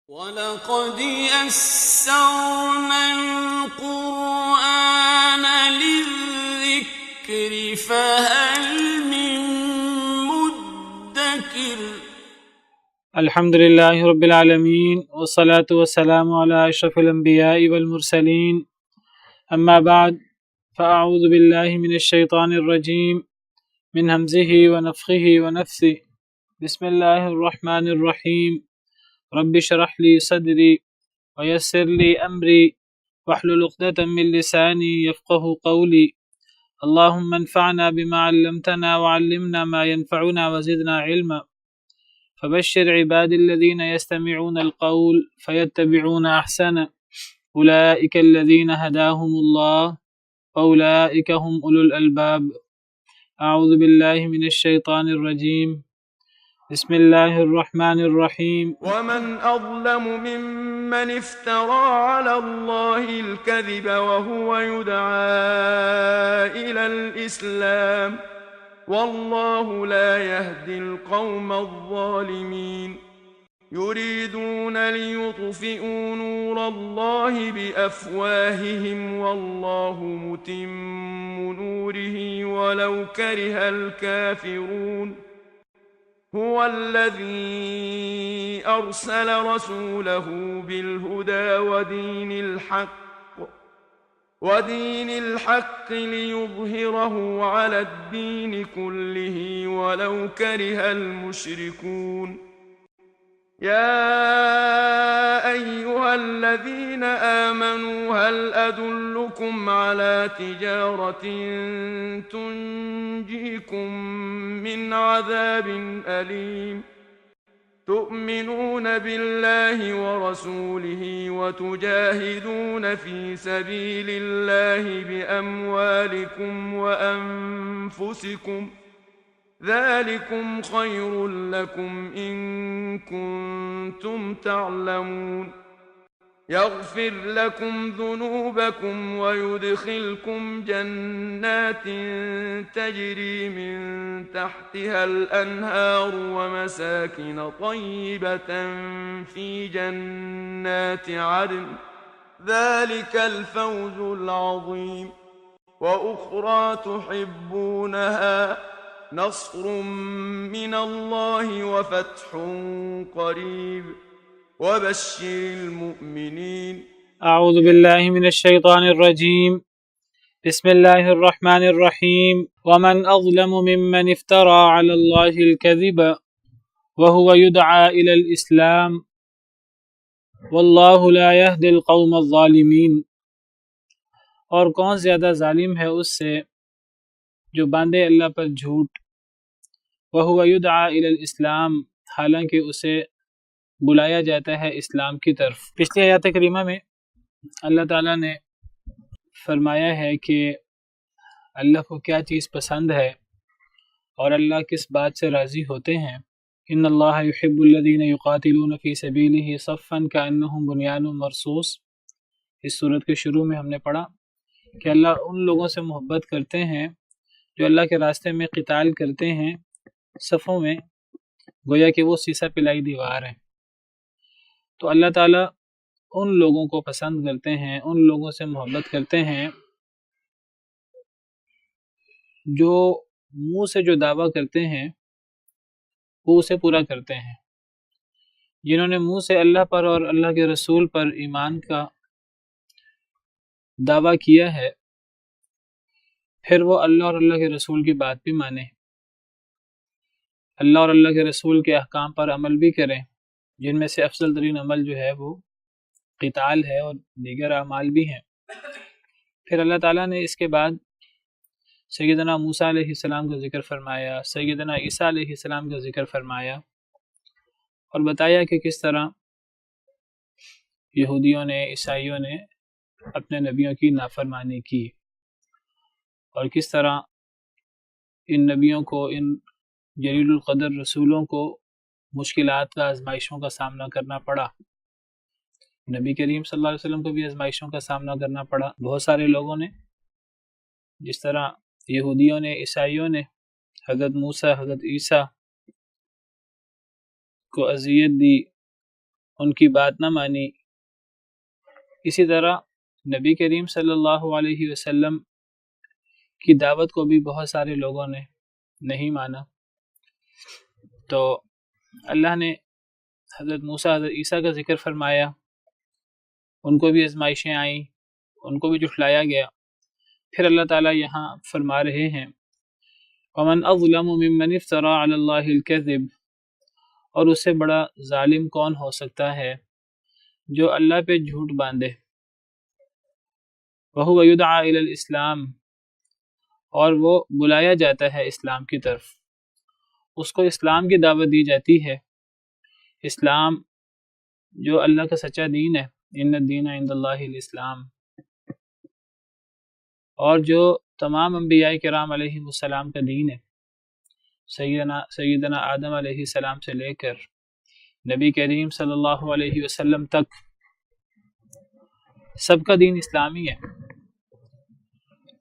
وَلَقَدْ يَسَّرْنَا الْقُرْآنَ لِلذِّكْرِ فَهَلْ مِن مُّدَّكِرٍ۔ الحمد للہ رب العالمین والصلاة والسلام علی اشرف الانبیاء والمرسلین، اما بعد فاعوذ باللہ من الشیطان الرجیم من ہمزہ ونفخہ ونفثہ۔ بسم اللہ الرحمن الرحیم۔ رب اشرح لی صدری ویسر لی امری واحلل عقدۃ من لسانی یفقہوا قولی۔ اللہم انفعنا بما علمتنا وعلمنا ما ينفعنا وزدنا علما۔ فبشر عباد الذين يستمعون القول فيتبعون أحسنه أولئك الذين هداهم الله وأولئك هم أولو الألباب۔ أعوذ بالله من الشيطان الرجيم، بسم الله الرحمن الرحيم۔ ومن أظلم ممن افترى على الله الكذب وهو يدعى إلى الإسلام والله لا يهدي القوم الظالمين۔ يريدون ليطفئوا نور الله بأفواههم والله متم نوره ولو كره الكافرون۔ هو الذي أرسل رسوله بالهدى ودين الحق ليظهره على الدين كله ولو كره المشركون۔ يا أيها الذين آمنوا هل أدلكم على تجارة تنجيكم من عذاب أليم؟ تؤمنون بالله ورسوله وتجاهدون في سبيل الله بأموالكم وأنفسكم، ذلكم خير لكم إن كنتم تعلمون۔ يغفر لكم ذنوبكم ويدخلكم جنات تجري من تحتها الأنهار ومساكن طيبة في جنات عدن، ذلك الفوز العظيم۔ وأخرى تحبونها، نصر من الله وفتح قريب، وبشر المؤمنين۔ اعوذ باللہ من الشیطان الرجیم، بسم اللہ الرحمن الرحیم۔ ومن اظلم ممن افترى على الله الكذب وهو يدعى الى الاسلام واللہ لا يهدي القوم الظالمین۔ اور کون زیادہ ظالم ہے اس سے جو باندھے اللہ پر جھوٹ، وَهُوَ يُدْعَى إِلَى الْإِسْلَام، حالانکہ اسے بلایا جاتا ہے اسلام کی طرف۔ پچھلی آیات کریمہ میں اللہ تعالیٰ نے فرمایا ہے کہ اللہ کو کیا چیز پسند ہے اور اللہ کس بات سے راضی ہوتے ہیں۔ ان اللہ يحب الذین یقاتلون فی سبیلہ صفا کأنہم بنیان مرصوص۔ اس صورت کے شروع میں ہم نے پڑھا کہ اللہ ان لوگوں سے محبت کرتے ہیں جو اللہ کے راستے میں قتال کرتے ہیں صفوں میں، گویا کہ وہ سیسا پلائی دیوار ہیں۔ تو اللہ تعالیٰ ان لوگوں کو پسند کرتے ہیں، ان لوگوں سے محبت کرتے ہیں جو منہ سے جو دعویٰ کرتے ہیں وہ اسے پورا کرتے ہیں، جنہوں نے منہ سے اللہ پر اور اللہ کے رسول پر ایمان کا دعویٰ کیا ہے، پھر وہ اللہ اور اللہ کے رسول کی بات بھی مانیں، اللہ اور اللہ کے رسول کے احکام پر عمل بھی کریں، جن میں سے افضل ترین عمل جو ہے وہ قتال ہے اور دیگر اعمال بھی ہیں۔ پھر اللہ تعالیٰ نے اس کے بعد سیدنا موسیٰ علیہ السلام کا ذکر فرمایا، سیدنا عیسیٰ علیہ السلام کا ذکر فرمایا اور بتایا کہ کس طرح یہودیوں نے، عیسائیوں نے اپنے نبیوں کی نافرمانی کی، اور کس طرح ان نبیوں کو، ان جلیل القدر رسولوں کو مشکلات کا، آزمائشوں کا سامنا کرنا پڑا۔ نبی کریم صلی اللہ علیہ وسلم کو بھی آزمائشوں کا سامنا کرنا پڑا۔ بہت سارے لوگوں نے، جس طرح یہودیوں نے، عیسائیوں نے حضرت موسیٰ، حضرت عیسیٰ کو اذیت دی، ان کی بات نہ مانی۔ اسی طرح نبی کریم صلی اللہ علیہ وسلم کی دعوت کو بھی بہت سارے لوگوں نے نہیں مانا، تو اللہ نے حضرت موسیٰ حضرت عیسیٰ کا ذکر فرمایا، ان کو بھی آزمائشیں آئیں، ان کو بھی جھٹلایا گیا۔ پھر اللہ تعالیٰ یہاں فرما رہے ہیں وَمَنْ أَظْلَمُ مِمَّنِ افْتَرَى عَلَى اللَّهِ الْكَذِبَ، اور اس سے بڑا ظالم کون ہو سکتا ہے جو اللہ پہ جھوٹ باندھے۔ وَهُوَ يُدْعَى إِلَى الْإِسْلَامِ، اور وہ بلایا جاتا ہے اسلام کی طرف، اس کو اسلام کی دعوت دی جاتی ہے۔ اسلام جو اللہ کا سچا دین ہے، ان الدین عند اللہ الاسلام، اور جو تمام انبیاء کرام علیہ السلام کا دین ہے، سیدنا آدم علیہ السلام سے لے کر نبی کریم صلی اللہ علیہ وسلم تک سب کا دین اسلامی ہے،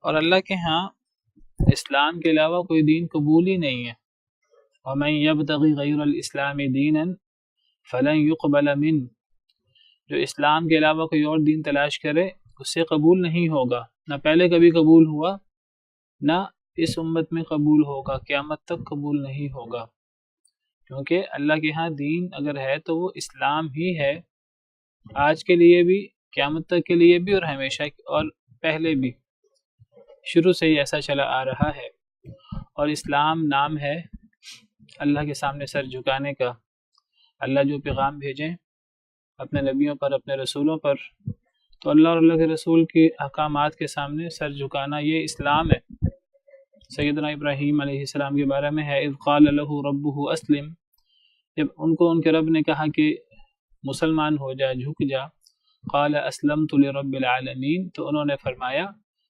اور اللہ کے ہاں اسلام کے علاوہ کوئی دین قبول ہی نہیں ہے۔ وَمَن يَبْتَغِ غَيْرَ الْإِسْلَامِ دِينًا فَلَن يُقْبَلَ مِنْهُ، جو اسلام کے علاوہ کوئی اور دین تلاش کرے اس سے قبول نہیں ہوگا، نہ پہلے کبھی قبول ہوا، نہ اس امت میں قبول ہوگا، قیامت تک قبول نہیں ہوگا، کیونکہ اللہ کے ہاں دین اگر ہے تو وہ اسلام ہی ہے، آج کے لیے بھی، قیامت تک کے لیے بھی، اور ہمیشہ اور پہلے بھی، شروع سے ہی ایسا چلا آ رہا ہے۔ اور اسلام نام ہے اللہ کے سامنے سر جھکانے کا۔ اللہ جو پیغام بھیجیں اپنے نبیوں پر، اپنے رسولوں پر، تو اللہ اور اللہ کے رسول کے احکامات کے سامنے سر جھکانا یہ اسلام ہے۔ سیدنا ابراہیم علیہ السلام کے بارے میں ہے اذ قال له ربه اسلم، جب ان کو ان کے رب نے کہا کہ مسلمان ہو جا، جھک جا، قال اسلمت لرب العالمین، تو انہوں نے فرمایا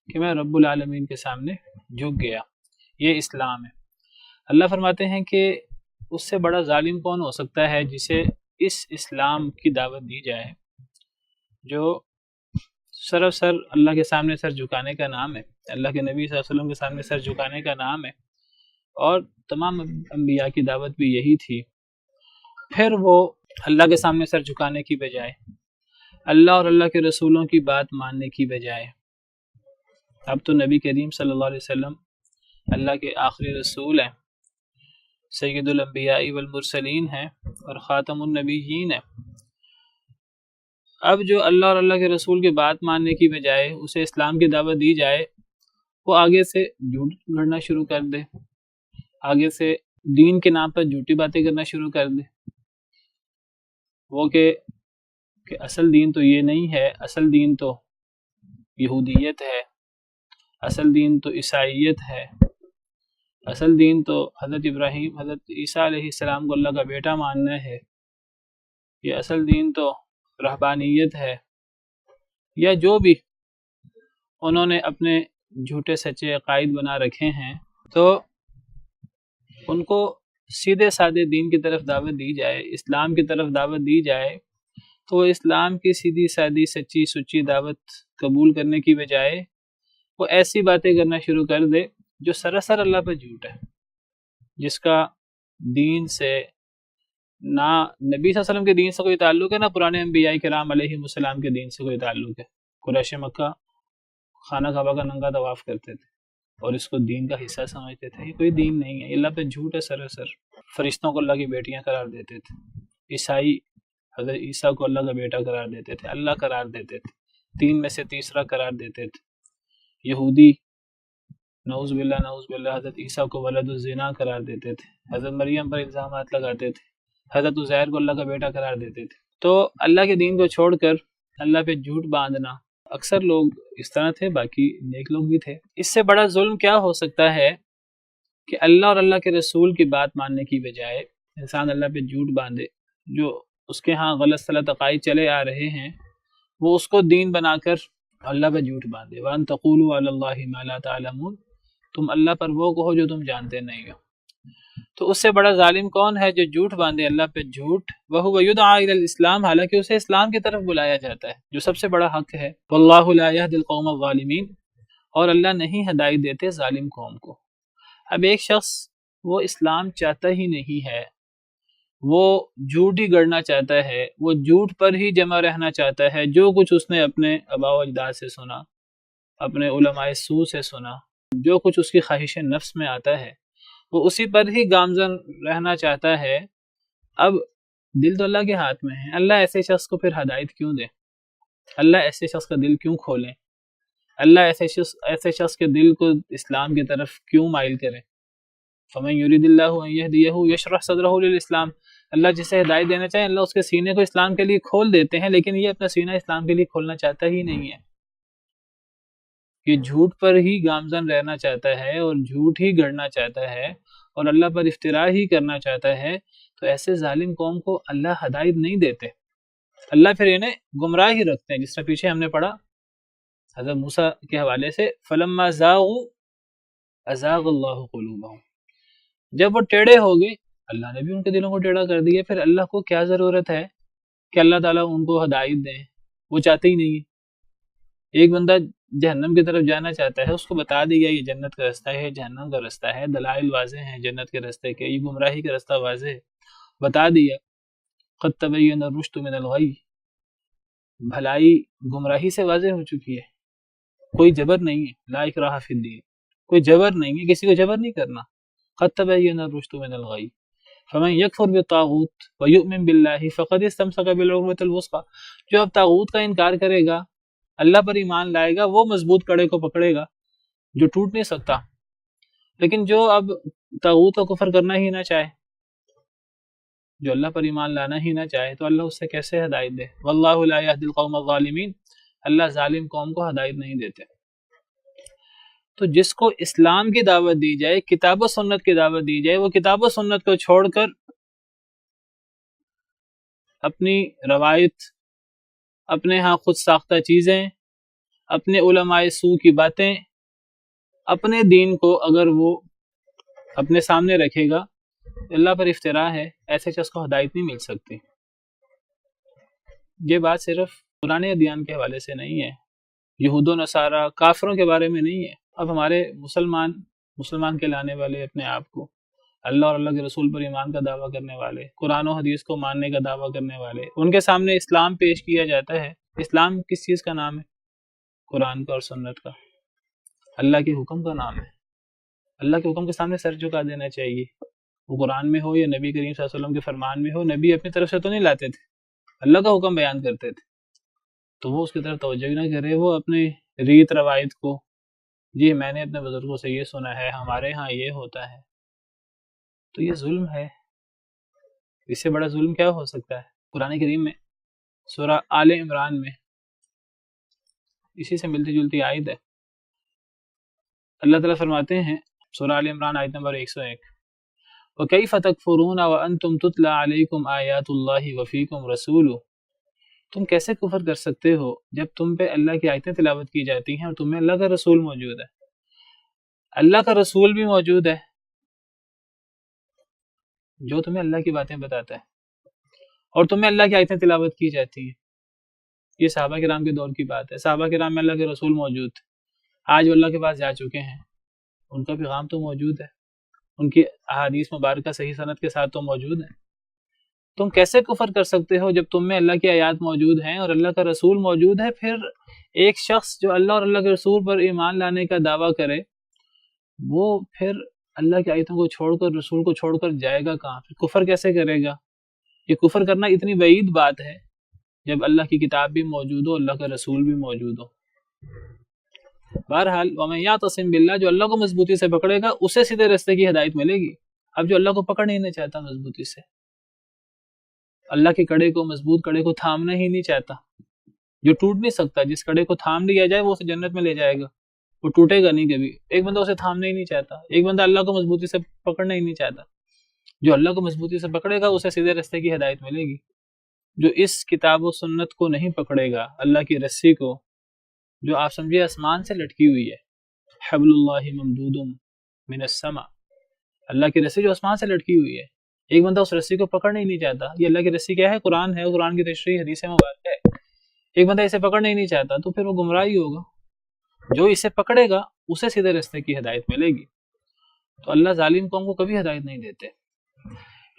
کہ میں رب العالمین کے سامنے جھک گیا۔ یہ اسلام ہے۔ اللہ فرماتے ہیں کہ اس سے بڑا ظالم کون ہو سکتا ہے جسے اس اسلام کی دعوت دی جائے جو سراسر اللہ کے سامنے سر جھکانے کا نام ہے، اللہ کے نبی صلی اللہ علیہ وسلم کے سامنے سر جھکانے کا نام ہے، اور تمام انبیاء کی دعوت بھی یہی تھی۔ پھر وہ اللہ کے سامنے سر جھکانے کی بجائے، اللہ اور اللہ کے رسولوں کی بات ماننے کی بجائے، اب تو نبی کریم صلی اللہ علیہ وسلم اللہ کے آخری رسول ہیں، سید الانبیاء والمرسلین ہیں، اور خاتم النبیین ہیں۔ اب جو اللہ اور اللہ کے رسول کی بات ماننے کی بجائے اسے اسلام کی دعوت دی جائے، وہ آگے سے جھوٹ گھڑنا شروع کر دے، آگے سے دین کے نام پر جھوٹی باتیں کرنا شروع کر دے، وہ کہ اصل دین تو یہ نہیں ہے، اصل دین تو یہودیت ہے، اصل دین تو عیسائیت ہے، اصل دین تو حضرت ابراہیم، حضرت عیسیٰ علیہ السلام کو اللہ کا بیٹا ماننا ہے، یہ اصل دین تو رہبانیت ہے، یا جو بھی انہوں نے اپنے جھوٹے سچے عقائد بنا رکھے ہیں، تو ان کو سیدھے سادے دین کی طرف دعوت دی جائے، اسلام کی طرف دعوت دی جائے، تو وہ اسلام کی سیدھی سادی سچی سچی دعوت قبول کرنے کی بجائے وہ ایسی باتیں کرنا شروع کر دے جو سراسر اللہ پر جھوٹ ہے، جس کا دین سے نہ نبی صلی اللہ علیہ وسلم کے دین سے کوئی تعلق ہے، نہ پرانے انبیاء کرام علیہ السلام کے دین سے کوئی تعلق ہے۔ قریش مکہ خانہ کعبہ کا ننگا طواف کرتے تھے اور اس کو دین کا حصہ سمجھتے تھے، یہ کوئی دین نہیں ہے، اللہ پہ جھوٹ ہے سراسر۔ فرشتوں کو اللہ کی بیٹیاں قرار دیتے تھے، عیسائی حضرت عیسیٰ کو اللہ کا بیٹا قرار دیتے تھے، اللہ قرار دیتے تھے، تین میں سے تیسرا قرار دیتے تھے۔ یہودی نعوذ باللہ حضرت عیسیٰ کو ولد الزنا قرار دیتے تھے، حضرت مریم پر الزامات لگاتے تھے، حضرت عزیر کو اللہ کا بیٹا قرار دیتے تھے۔ تو اللہ کے دین کو چھوڑ کر اللہ پہ جھوٹ باندھنا، اکثر لوگ اس طرح تھے، باقی نیک لوگ بھی تھے۔ اس سے بڑا ظلم کیا ہو سکتا ہے کہ اللہ اور اللہ کے رسول کی بات ماننے کی بجائے انسان اللہ پہ جھوٹ باندھے، جو اس کے ہاں غلط صلت عقائد چلے آ رہے ہیں وہ اس کو دین بنا کر اللہ پہ جھوٹ باندھے۔ وَأَن تَقُولُوا عَلَى اللَّهِ مَا لَا تَعْلَمُونَ، تم اللہ پر وہ کہو جو تم جانتے نہیں ہو۔ تو اس سے بڑا ظالم کون ہے جو جھوٹ باندھے اللہ پہ جھوٹ، وَهُوَ يُدْعَى إِلَى الْإِسْلَامِ، حالانکہ اسے اسلام کی طرف بلایا جاتا ہے جو سب سے بڑا حق ہے۔ وَاللَّهُ لَا يَهْدِي الْقَوْمَ الظَّالِمِينَ، اور اللہ نہیں ہدایت دیتے ظالم قوم کو۔ اب ایک شخص وہ اسلام چاہتا ہی نہیں ہے، وہ جھوٹ ہی گڑنا چاہتا ہے، وہ جھوٹ پر ہی جمع رہنا چاہتا ہے، جو کچھ اس نے اپنے آباء و اجداد سے سنا، اپنے علماء سو سے سنا، جو کچھ اس کی خواہش نفس میں آتا ہے وہ اسی پر ہی گامزن رہنا چاہتا ہے۔ اب دل تو اللہ کے ہاتھ میں ہے، اللہ ایسے شخص کو پھر ہدایت کیوں دے؟ اللہ ایسے شخص کا دل کیوں کھولے؟ اللہ ایسے شخص کے دل کو اسلام کی طرف کیوں مائل کرے؟ فمن یرید اللہ ان یہدیہ یشرح صدرہ للاسلام، اللہ جسے ہدایت دینا چاہے اللہ اس کے سینے کو اسلام کے لیے کھول دیتے ہیں، لیکن یہ اپنا سینہ اسلام کے لیے کھولنا چاہتا ہی نہیں ہے، یہ جھوٹ پر ہی گامزن رہنا چاہتا ہے اور جھوٹ ہی گڑنا چاہتا ہے اور اللہ پر افتراء ہی کرنا چاہتا ہے۔ تو ایسے ظالم قوم کو اللہ ہدایت نہیں دیتے، اللہ پھر انہیں گمراہ ہی رکھتے ہیں، جس طرح پیچھے ہم نے پڑھا حضرت موسیٰ کے حوالے سے فلما زاغوا ازاغ اللہ قلوبہم، جب وہ ٹیڑے ہو گئے اللہ نے بھی ان کے دلوں کو ٹیڑھا کر دیا۔ پھر اللہ کو کیا ضرورت ہے کہ اللہ تعالیٰ ان کو ہدایت دیں، وہ چاہتے ہی نہیں ہے۔ ایک بندہ جہنم کی طرف جانا چاہتا ہے، اس کو بتا دیا یہ جنت کا رستہ ہے، یہ جہنم کا رستہ ہے، دلائل واضح ہیں جنت کے رستے کے، یہ گمراہی کا رستہ واضح ہے، بتا دیا۔ قد تبین الرشد من الغی، بھلائی گمراہی سے واضح ہو چکی ہے، کوئی جبر نہیں ہے، لا اکراہ فی الدین، کوئی جبر نہیں ہے، کسی کو جبر نہیں کرنا۔ قد تبین الرشد من الغی فمن یکفر بالطاغوت ویؤمن باللہ فقد استمسک بالعروۃ الوثقی، جو اب طاغوت کا انکار کرے گا اللہ پر ایمان لائے گا وہ مضبوط کڑے کو پکڑے گا جو ٹوٹ نہیں سکتا۔ لیکن جو اب طاغوت کا کفر کرنا ہی نہ چاہے، جو اللہ پر ایمان لانا ہی نہ چاہے، تو اللہ اس سے کیسے ہدایت دے؟ واللہ لا یہدی القوم الظالمین، اللہ ظالم قوم کو ہدایت نہیں دیتے۔ تو جس کو اسلام کی دعوت دی جائے، کتاب و سنت کی دعوت دی جائے، وہ کتاب و سنت کو چھوڑ کر اپنی روایت، اپنے ہاں خود ساختہ چیزیں، اپنے علماء سو کی باتیں، اپنے دین کو اگر وہ اپنے سامنے رکھے گا، اللہ پر افتراء ہے، ایسے شخص کو ہدایت نہیں مل سکتی۔ یہ بات صرف پرانے ادیان کے حوالے سے نہیں ہے، یہود و نصارہ کافروں کے بارے میں نہیں ہے۔ اب ہمارے مسلمان کہلانے والے اپنے آپ کو، اللہ اور اللہ کے رسول پر ایمان کا دعویٰ کرنے والے، قرآن و حدیث کو ماننے کا دعویٰ کرنے والے، ان کے سامنے اسلام پیش کیا جاتا ہے۔ اسلام کس چیز کا نام ہے؟ قرآن کا اور سنت کا، اللہ کے حکم کا نام ہے۔ اللہ کے حکم کے سامنے سر جھکا دینا چاہیے، وہ قرآن میں ہو یا نبی کریم صلی اللہ علیہ وسلم کے فرمان میں ہو۔ نبی اپنی طرف سے تو نہیں لاتے تھے، اللہ کا حکم بیان کرتے تھے، تو وہ اس کی طرف توجہ نہ کرے، وہ اپنے ریت روایت کو، جی میں نے اپنے بزرگوں سے یہ سنا ہے، ہمارے ہاں یہ ہوتا ہے، تو یہ ظلم ہے۔ اس سے بڑا ظلم کیا ہو سکتا ہے؟ قرآن کریم میں سورہ آل عمران میں اسی سے ملتی جلتی آیت ہے، اللہ تعالیٰ فرماتے ہیں سورہ آل عمران آیت نمبر 101، وَكَيْفَ تَكْفُرُونَ وَأَنْتُمْ تُتْلَى عَلَيْكُمْ آيَاتُ اللَّهِ وَفِيكُمْ رَسُولُهُ، تم کیسے کفر کر سکتے ہو جب تم پہ اللہ کی آیتیں تلاوت کی جاتی ہیں اور تمہیں اللہ کا رسول موجود ہے۔ اللہ کا رسول بھی موجود ہے جو تمہیں اللہ کی باتیں بتاتا ہے، اور تمہیں اللہ کی آیتیں تلاوت کی جاتی ہیں۔ یہ صحابہ کرام کے دور کی بات ہے، صحابہ کرام میں اللہ کے رسول موجود تھے، آج وہ اللہ کے پاس جا چکے ہیں، ان کا پیغام تو موجود ہے، ان کی احادیث مبارکہ صحیح سند کے ساتھ تو موجود ہیں۔ تم کیسے کفر کر سکتے ہو جب تم میں اللہ کی آیات موجود ہیں اور اللہ کا رسول موجود ہے؟ پھر ایک شخص جو اللہ اور اللہ کے رسول پر ایمان لانے کا دعویٰ کرے، وہ پھر اللہ کی آیتوں کو چھوڑ کر، رسول کو چھوڑ کر جائے گا کہاں؟ پھر کفر کیسے کرے گا؟ یہ کفر کرنا اتنی بعید بات ہے جب اللہ کی کتاب بھی موجود ہو، اللہ کا رسول بھی موجود ہو۔ بہرحال وَمَن يَعْتَصِم بِاللَّهِ، جو اللہ کو مضبوطی سے پکڑے گا اسے سیدھے راستے کی ہدایت ملے گی۔ اب جو اللہ کو پکڑ ہی نہیں چاہتا مضبوطی سے، اللہ کے کڑے کو، مضبوط کڑے کو تھامنا ہی نہیں چاہتا، جو ٹوٹ نہیں سکتا، جس کڑے کو تھام لیا جائے وہ اسے جنت میں لے جائے گا، وہ ٹوٹے گا نہیں کبھی۔ ایک بندہ اسے تھامنا ہی نہیں چاہتا، ایک بندہ اللہ کو مضبوطی سے پکڑنا ہی نہیں چاہتا، جو اللہ کو مضبوطی سے پکڑے گا اسے سیدھے راستے کی ہدایت ملے گی۔ جو اس کتاب و سنت کو نہیں پکڑے گا، اللہ کی رسی کو، جو آپ سمجھے آسمان سے لٹکی ہوئی ہے، حبل اللہ ممدود من السماء، اللہ کی رسی جو آسمان سے لٹکی ہوئی ہے، ایک بندہ اس رسی کو پکڑنا ہی نہیں چاہتا۔ یہ اللہ کی رسی کیا ہے؟ قرآن ہے، قرآن کی تشریح حدیث مبارک ہے۔ ایک بندہ اسے پکڑنا ہی نہیں چاہتا تو پھر وہ گمراہ ہی ہوگا، جو اسے پکڑے گا اسے سیدھے راستے کی ہدایت ملے گی۔ تو اللہ ظالم قوم کو کبھی ہدایت نہیں دیتے۔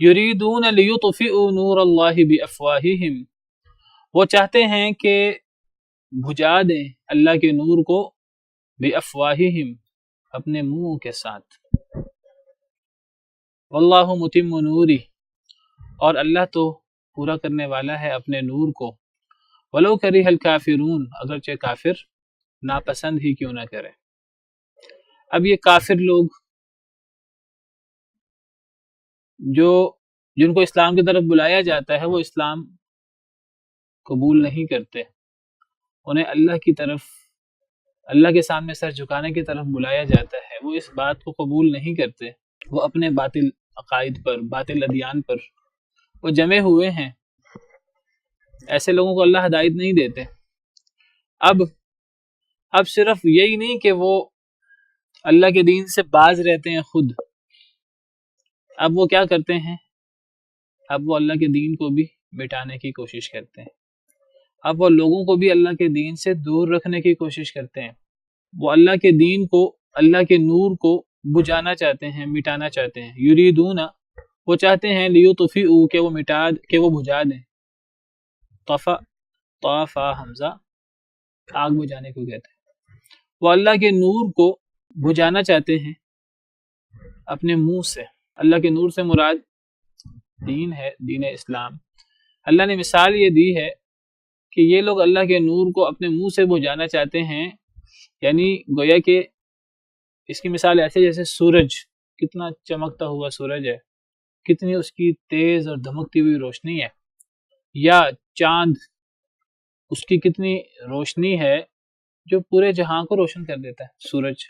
یریدون لیطفئوا نور اللہ بافواہہم، وہ چاہتے ہیں کہ بجھا دیں اللہ کے نور کو بافواہہم، اپنے منہ کے ساتھ، واللہ متم نورہ، اور اللہ تو پورا کرنے والا ہے اپنے نور کو، ولو کرہ الکافرون، اگرچہ کافر ناپسند ہی کیوں نہ کرے۔ اب یہ کافر لوگ جن کو اسلام کی طرف بلایا جاتا ہے وہ اسلام قبول نہیں کرتے، انہیں اللہ کی طرف، اللہ کے سامنے سر جھکانے کی طرف بلایا جاتا ہے، وہ اس بات کو قبول نہیں کرتے، وہ اپنے باطل عقائد پر، باطل ادیان پر وہ جمے ہوئے ہیں۔ ایسے لوگوں کو اللہ ہدایت نہیں دیتے۔ اب صرف یہی نہیں کہ وہ اللہ کے دین سے باز رہتے ہیں خود، اب وہ کیا کرتے ہیں، اب وہ اللہ کے دین کو بھی مٹانے کی کوشش کرتے ہیں، اب وہ لوگوں کو بھی اللہ کے دین سے دور رکھنے کی کوشش کرتے ہیں، وہ اللہ کے دین کو، اللہ کے نور کو بجھانا چاہتے ہیں، مٹانا چاہتے ہیں۔ یریدون، وہ چاہتے ہیں، لیطفئوا، کہ وہ بجھا دیں، طفا حمزہ آگ بجھانے کو کہتے ہیں، وہ اللہ کے نور کو بجھانا چاہتے ہیں اپنے منہ سے۔ اللہ کے نور سے مراد دین ہے، دین اسلام۔ اللہ نے مثال یہ دی ہے کہ یہ لوگ اللہ کے نور کو اپنے منہ سے بجھانا چاہتے ہیں، یعنی گویا کہ اس کی مثال ایسے جیسے سورج، کتنا چمکتا ہوا سورج ہے، کتنی اس کی تیز اور دھمکتی ہوئی روشنی ہے، یا چاند، اس کی کتنی روشنی ہے جو پورے جہاں کو روشن کر دیتا ہے، سورج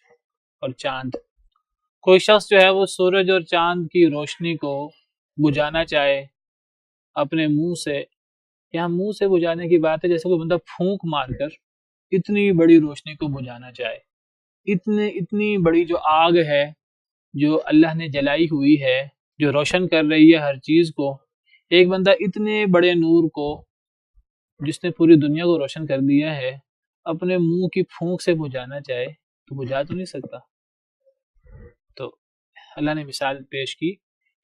اور چاند۔ کوئی شخص جو ہے وہ سورج اور چاند کی روشنی کو بجھانا چاہے اپنے منہ سے، یہاں منہ سے بجھانے کی بات ہے جیسے کوئی بندہ پھونک مار کر اتنی بڑی روشنی کو بجھانا چاہے، اتنی بڑی جو آگ ہے جو اللہ نے جلائی ہوئی ہے، جو روشن کر رہی ہے ہر چیز کو، ایک بندہ اتنے بڑے نور کو جس نے پوری دنیا کو روشن کر دیا ہے اپنے منہ کی پھونک سے بجھانا چاہے تو بجھا تو نہیں سکتا۔ تو اللہ نے مثال پیش کی،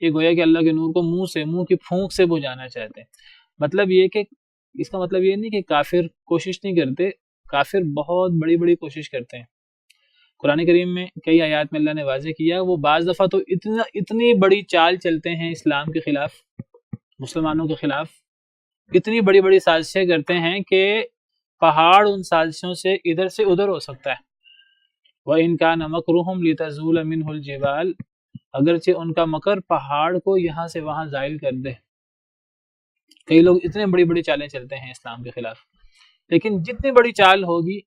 یہ گویا کہ اللہ کے نور کو منہ کی پھونک سے بجھانا چاہتے ہیں۔ مطلب یہ کہ اس کا مطلب یہ نہیں کہ کافر کوشش نہیں کرتے، کافر بہت بڑی بڑی کوشش کرتے ہیں۔ قرآن کریم میں کئی آیات میں اللہ نے واضح کیا، وہ بعض دفعہ تو اتنی بڑی چال چلتے ہیں اسلام کے خلاف، مسلمانوں کے خلاف، اتنی بڑی بڑی سازشیں کرتے ہیں کہ پہاڑ ان سازشوں سے ادھر سے ادھر ہو سکتا ہے۔ وَإِن كَانَ مَكْرُهُمْ لِتَزُولَ مِنْهُ الْجِبَالُ، اگرچہ ان کا مکر پہاڑ کو یہاں سے وہاں زائل کر دے۔ کئی لوگ اتنے بڑی بڑی چالیں چلتے ہیں اسلام کے خلاف، لیکن جتنی بڑی چال ہوگی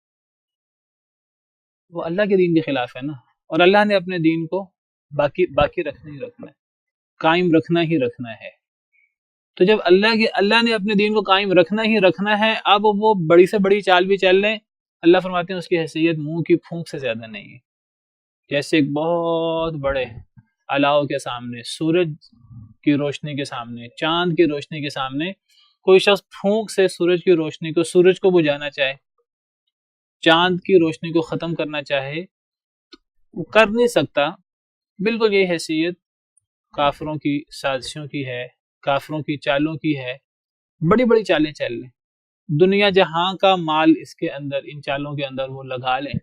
وہ اللہ کے دین کے خلاف ہے نا، اور اللہ نے اپنے دین کو باقی رکھنا ہی رکھنا ہے، قائم رکھنا ہی رکھنا ہے۔ تو جب اللہ نے اپنے دین کو قائم رکھنا ہی رکھنا ہے، اب وہ بڑی سے بڑی چال بھی چل لیں، اللہ فرماتے ہیں اس کی حیثیت منہ کی پھونک سے زیادہ نہیں ہے۔ جیسے ایک بہت بڑے الاؤ کے سامنے، سورج کی روشنی کے سامنے، چاند کی روشنی کے سامنے کوئی شخص پھونک سے سورج کی روشنی کو، سورج کو بجھانا چاہے، چاند کی روشنی کو ختم کرنا چاہے، وہ کر نہیں سکتا۔ بالکل یہ حیثیت کافروں کی سازشوں کی ہے، کافروں کی چالوں کی ہے۔ بڑی بڑی چالیں چل لیں، دنیا جہاں کا مال اس کے اندر، ان چالوں کے اندر وہ لگا لیں،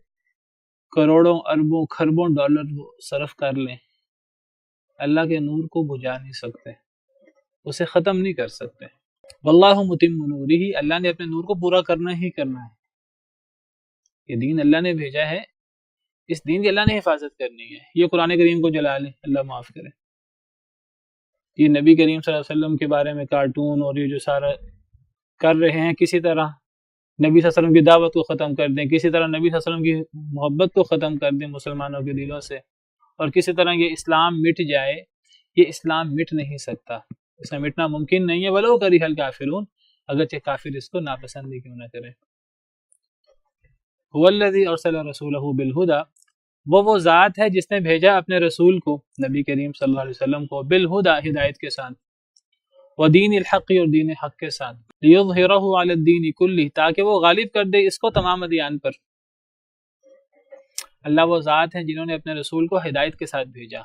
کروڑوں اربوں خربوں ڈالر وہ صرف کر لیں، اللہ کے نور کو بجھا نہیں سکتے، اسے ختم نہیں کر سکتے۔ واللہ متم نورہ، اللہ نے اپنے نور کو پورا کرنا ہی کرنا ہے۔ یہ دین اللہ نے بھیجا ہے، اس دین کی اللہ نے حفاظت کرنی ہے۔ یہ قرآن کریم کو جلا لیں، اللہ معاف کرے۔ یہ نبی کریم صلی اللہ علیہ وسلم کے بارے میں کارٹون اور یہ جو سارا کر رہے ہیں، کسی طرح نبی صلی اللہ علیہ وسلم کی دعوت کو ختم کر دیں، کسی طرح نبی صلی اللہ علیہ وسلم کی محبت کو ختم کر دیں مسلمانوں کے دلوں سے، اور کسی طرح یہ اسلام مٹ جائے۔ یہ اسلام مٹ نہیں سکتا، اس کا مٹنا ممکن نہیں ہے، ولو کرہ الکافرون، اگرچہ کافر اس کو ناپسند ہی کیوں نہ کریں۔ هو الذی ارسل رسولہ بالہدی، وہ ذات ہے جس نے بھیجا اپنے رسول کو، نبی کریم صلی اللہ علیہ وسلم کو، بالہدی، ہدایت کے ساتھ، ودین الحق، اور دین حق کے ساتھ، لیظہرہ علی الدین کلہ، تاکہ وہ غالب کر دے اس کو تمام ادیان پر۔ اللہ وہ ذات ہے جنہوں نے اپنے رسول کو ہدایت کے ساتھ بھیجا،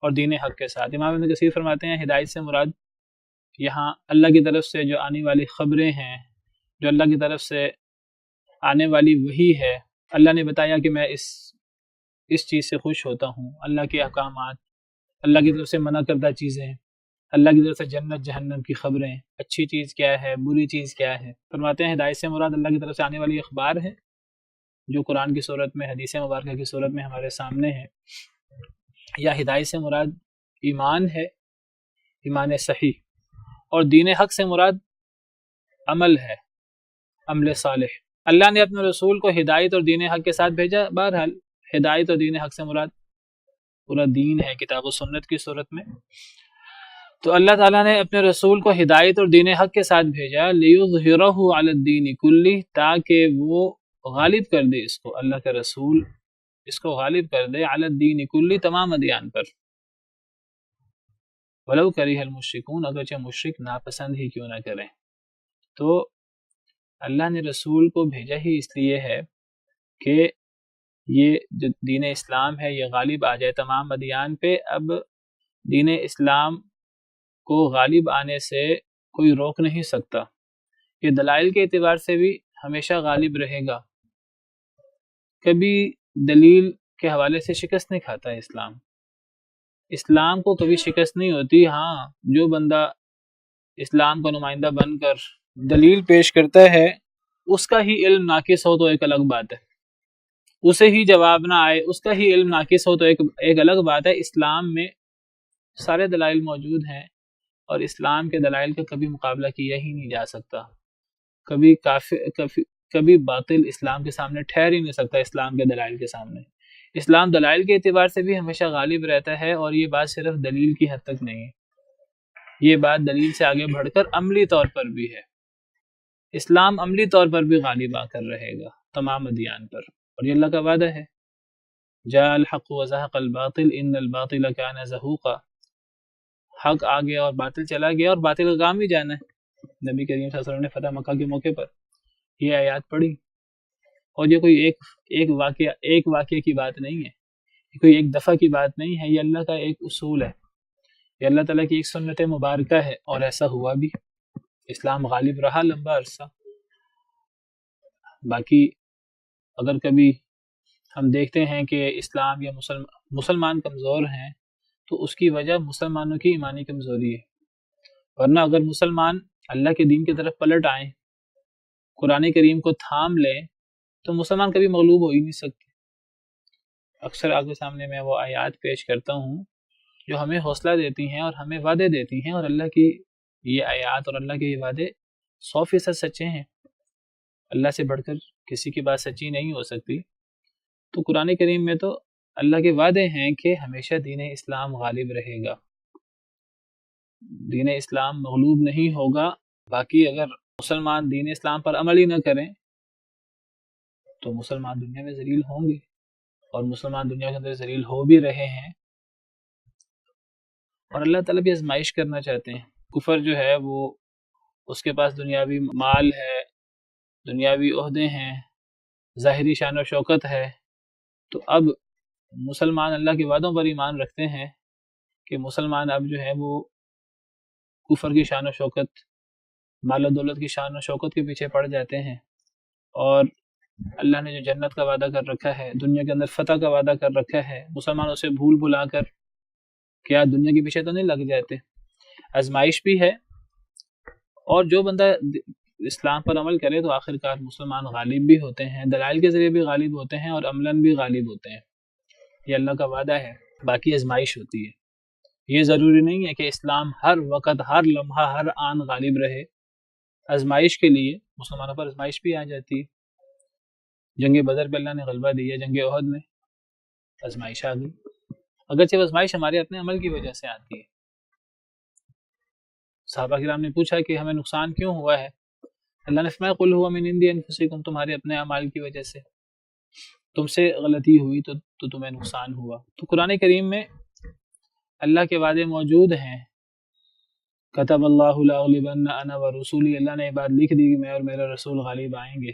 اور دین حق کے ساتھ۔ امام ابن کثیر فرماتے ہیں ہدایت سے مراد یہاں اللہ کی طرف سے جو آنے والی خبریں ہیں، جو اللہ کی طرف سے آنے والی وحی ہے، اللہ نے بتایا کہ میں اس چیز سے خوش ہوتا ہوں، اللہ کے احکامات، اللہ کی طرف سے منع کردہ چیزیں، اللہ کی طرف سے جنت جہنم کی خبریں، اچھی چیز کیا ہے، بری چیز کیا ہے۔ فرماتے ہیں ہدایت سے مراد اللہ کی طرف سے آنے والی اخبار ہے جو قرآن کی صورت میں، حدیث مبارکہ کی صورت میں ہمارے سامنے ہے، یا ہدایت سے مراد ایمان ہے، ایمان صحیح، اور دین حق سے مراد عمل ہے، عمل صالح۔ اللہ نے اپنے رسول کو ہدایت اور دین حق کے ساتھ بھیجا۔ بہرحال ہدایت اور دین حق سے مراد پورا دین ہے کتاب و سنت کی صورت میں۔ تو اللہ تعالیٰ نے اپنے رسول کو ہدایت اور دین حق کے ساتھ بھیجا، لِيُظْهِرَهُ عَلَى الدِّينِ كُلِّهِ، تاکہ وہ غالب کر دے اس کو، اللہ کے رسول اس کو غالب کر دے، علی الدین کلی، تمام ادیان پر، وَلَوْ كَرِهَ الْمُشْرِكُونَ، اگرچہ مشرک ناپسند ہی کیوں نہ کریں۔ تو اللہ نے رسول کو بھیجا ہی اس لیے ہے کہ یہ جو دین اسلام ہے یہ غالب آ جائے تمام ادیان پہ۔ اب دین اسلام کو غالب آنے سے کوئی روک نہیں سکتا، یہ دلائل کے اعتبار سے بھی ہمیشہ غالب رہے گا، کبھی دلیل کے حوالے سے شکست نہیں کھاتا ہے اسلام، اسلام کو کبھی شکست نہیں ہوتی۔ ہاں، جو بندہ اسلام کا نمائندہ بن کر دلیل پیش کرتا ہے اس کا ہی علم ناقص ہو تو ایک الگ بات ہے، اسے ہی جواب نہ آئے، اس کا ہی علم ناقص ہو تو ایک الگ بات ہے۔ اسلام میں سارے دلائل موجود ہیں اور اسلام کے دلائل کا کبھی مقابلہ کیا ہی نہیں جا سکتا، کبھی باطل اسلام کے سامنے ٹھہر ہی نہیں سکتا، اسلام کے دلائل کے سامنے۔ اسلام دلائل کے اعتبار سے بھی ہمیشہ غالب رہتا ہے، اور یہ بات صرف دلیل کی حد تک نہیں ہے، یہ بات دلیل سے آگے بڑھ کر عملی طور پر بھی ہے۔ اسلام عملی طور پر بھی غالب آ کر رہے گا تمام ادیان پر، اور یہ اللہ کا وعدہ ہے، جاء الحق وزهق الباطل ان الباطل كان زهوقا، حق آ گیا اور باطل چلا گیا، اور باطل کا کام بھی جانا ہے۔ نبی کریم صلی اللہ علیہ وسلم نے فتح مکہ کے موقع پر یہ آیات پڑھی، اور یہ کوئی ایک واقعہ کی بات نہیں ہے، یہ کوئی ایک دفعہ کی بات نہیں ہے، یہ اللہ کا ایک اصول ہے، یہ اللہ تعالیٰ کی ایک سنت مبارکہ ہے، اور ایسا ہوا بھی، اسلام غالب رہا لمبا عرصہ۔ باقی اگر کبھی ہم دیکھتے ہیں کہ اسلام یا مسلمان کمزور ہیں تو اس کی وجہ مسلمانوں کی ایمانی کمزوری ہے، ورنہ اگر مسلمان اللہ کے دین کی طرف پلٹ آئیں، قرآن کریم کو تھام لیں، تو مسلمان کبھی مغلوب ہو ہی نہیں سکتے۔ اکثر آپ کے سامنے میں وہ آیات پیش کرتا ہوں جو ہمیں حوصلہ دیتی ہیں اور ہمیں وعدے دیتی ہیں، اور اللہ کی یہ آیات اور اللہ کے یہ وعدے 100% سچے ہیں، اللہ سے بڑھ کر کسی کی بات سچی نہیں ہو سکتی۔ تو قرآن کریم میں تو اللہ کے وعدے ہیں کہ ہمیشہ دین اسلام غالب رہے گا، دین اسلام مغلوب نہیں ہوگا۔ باقی اگر مسلمان دین اسلام پر عمل ہی نہ کریں تو مسلمان دنیا میں ذلیل ہوں گے، اور مسلمان دنیا کے اندر ذلیل ہو بھی رہے ہیں، اور اللہ تعالیٰ بھی آزمائش کرنا چاہتے ہیں۔ کفر جو ہے وہ اس کے پاس دنیاوی مال ہے، دنیاوی عہدے ہیں، ظاہری شان و شوکت ہے، تو اب مسلمان اللہ کے وعدوں پر ایمان رکھتے ہیں کہ مسلمان اب جو ہے وہ کفر کی شان و شوکت، مال و دولت کی شان و شوکت کے پیچھے پڑ جاتے ہیں، اور اللہ نے جو جنت کا وعدہ کر رکھا ہے، دنیا کے اندر فتح کا وعدہ کر رکھا ہے، مسلمان اسے بھول بھلا کر کیا دنیا کے پیچھے تو نہیں لگ جاتے۔ آزمائش بھی ہے، اور جو بندہ اسلام پر عمل کرے تو آخر کار مسلمان غالب بھی ہوتے ہیں، دلائل کے ذریعے بھی غالب ہوتے ہیں، اور عملاً بھی غالب ہوتے ہیں، یہ اللہ کا وعدہ ہے۔ باقی آزمائش ہوتی ہے، یہ ضروری نہیں ہے کہ اسلام ہر وقت، ہر لمحہ، ہر آن غالب رہے۔ آزمائش کے لیے مسلمانوں پر آزمائش بھی آ جاتی ہے، جنگ بدر پہ اللہ نے غلبہ دیا، جنگ احد میں آزمائش آ گئی، اگرچہ آزمائش ہمارے اپنے عمل کی وجہ سے آتی ہے۔ صحابہ کرام نے پوچھا کہ ہمیں نقصان کیوں ہوا ہے؟ اللہ نے فرمایا قل هو من عند انفسکم، تمہارے اپنے اعمال کی وجہ سے تم سے غلطی ہوئی تو تمہیں نقصان ہوا۔ تو قرآن کریم میں اللہ کے وعدے موجود ہیں، کتب اللہ لاغلبن انا ورسولی، اللہ نے یہ بات لکھ دی کہ میں اور میرا رسول غالب آئیں گے۔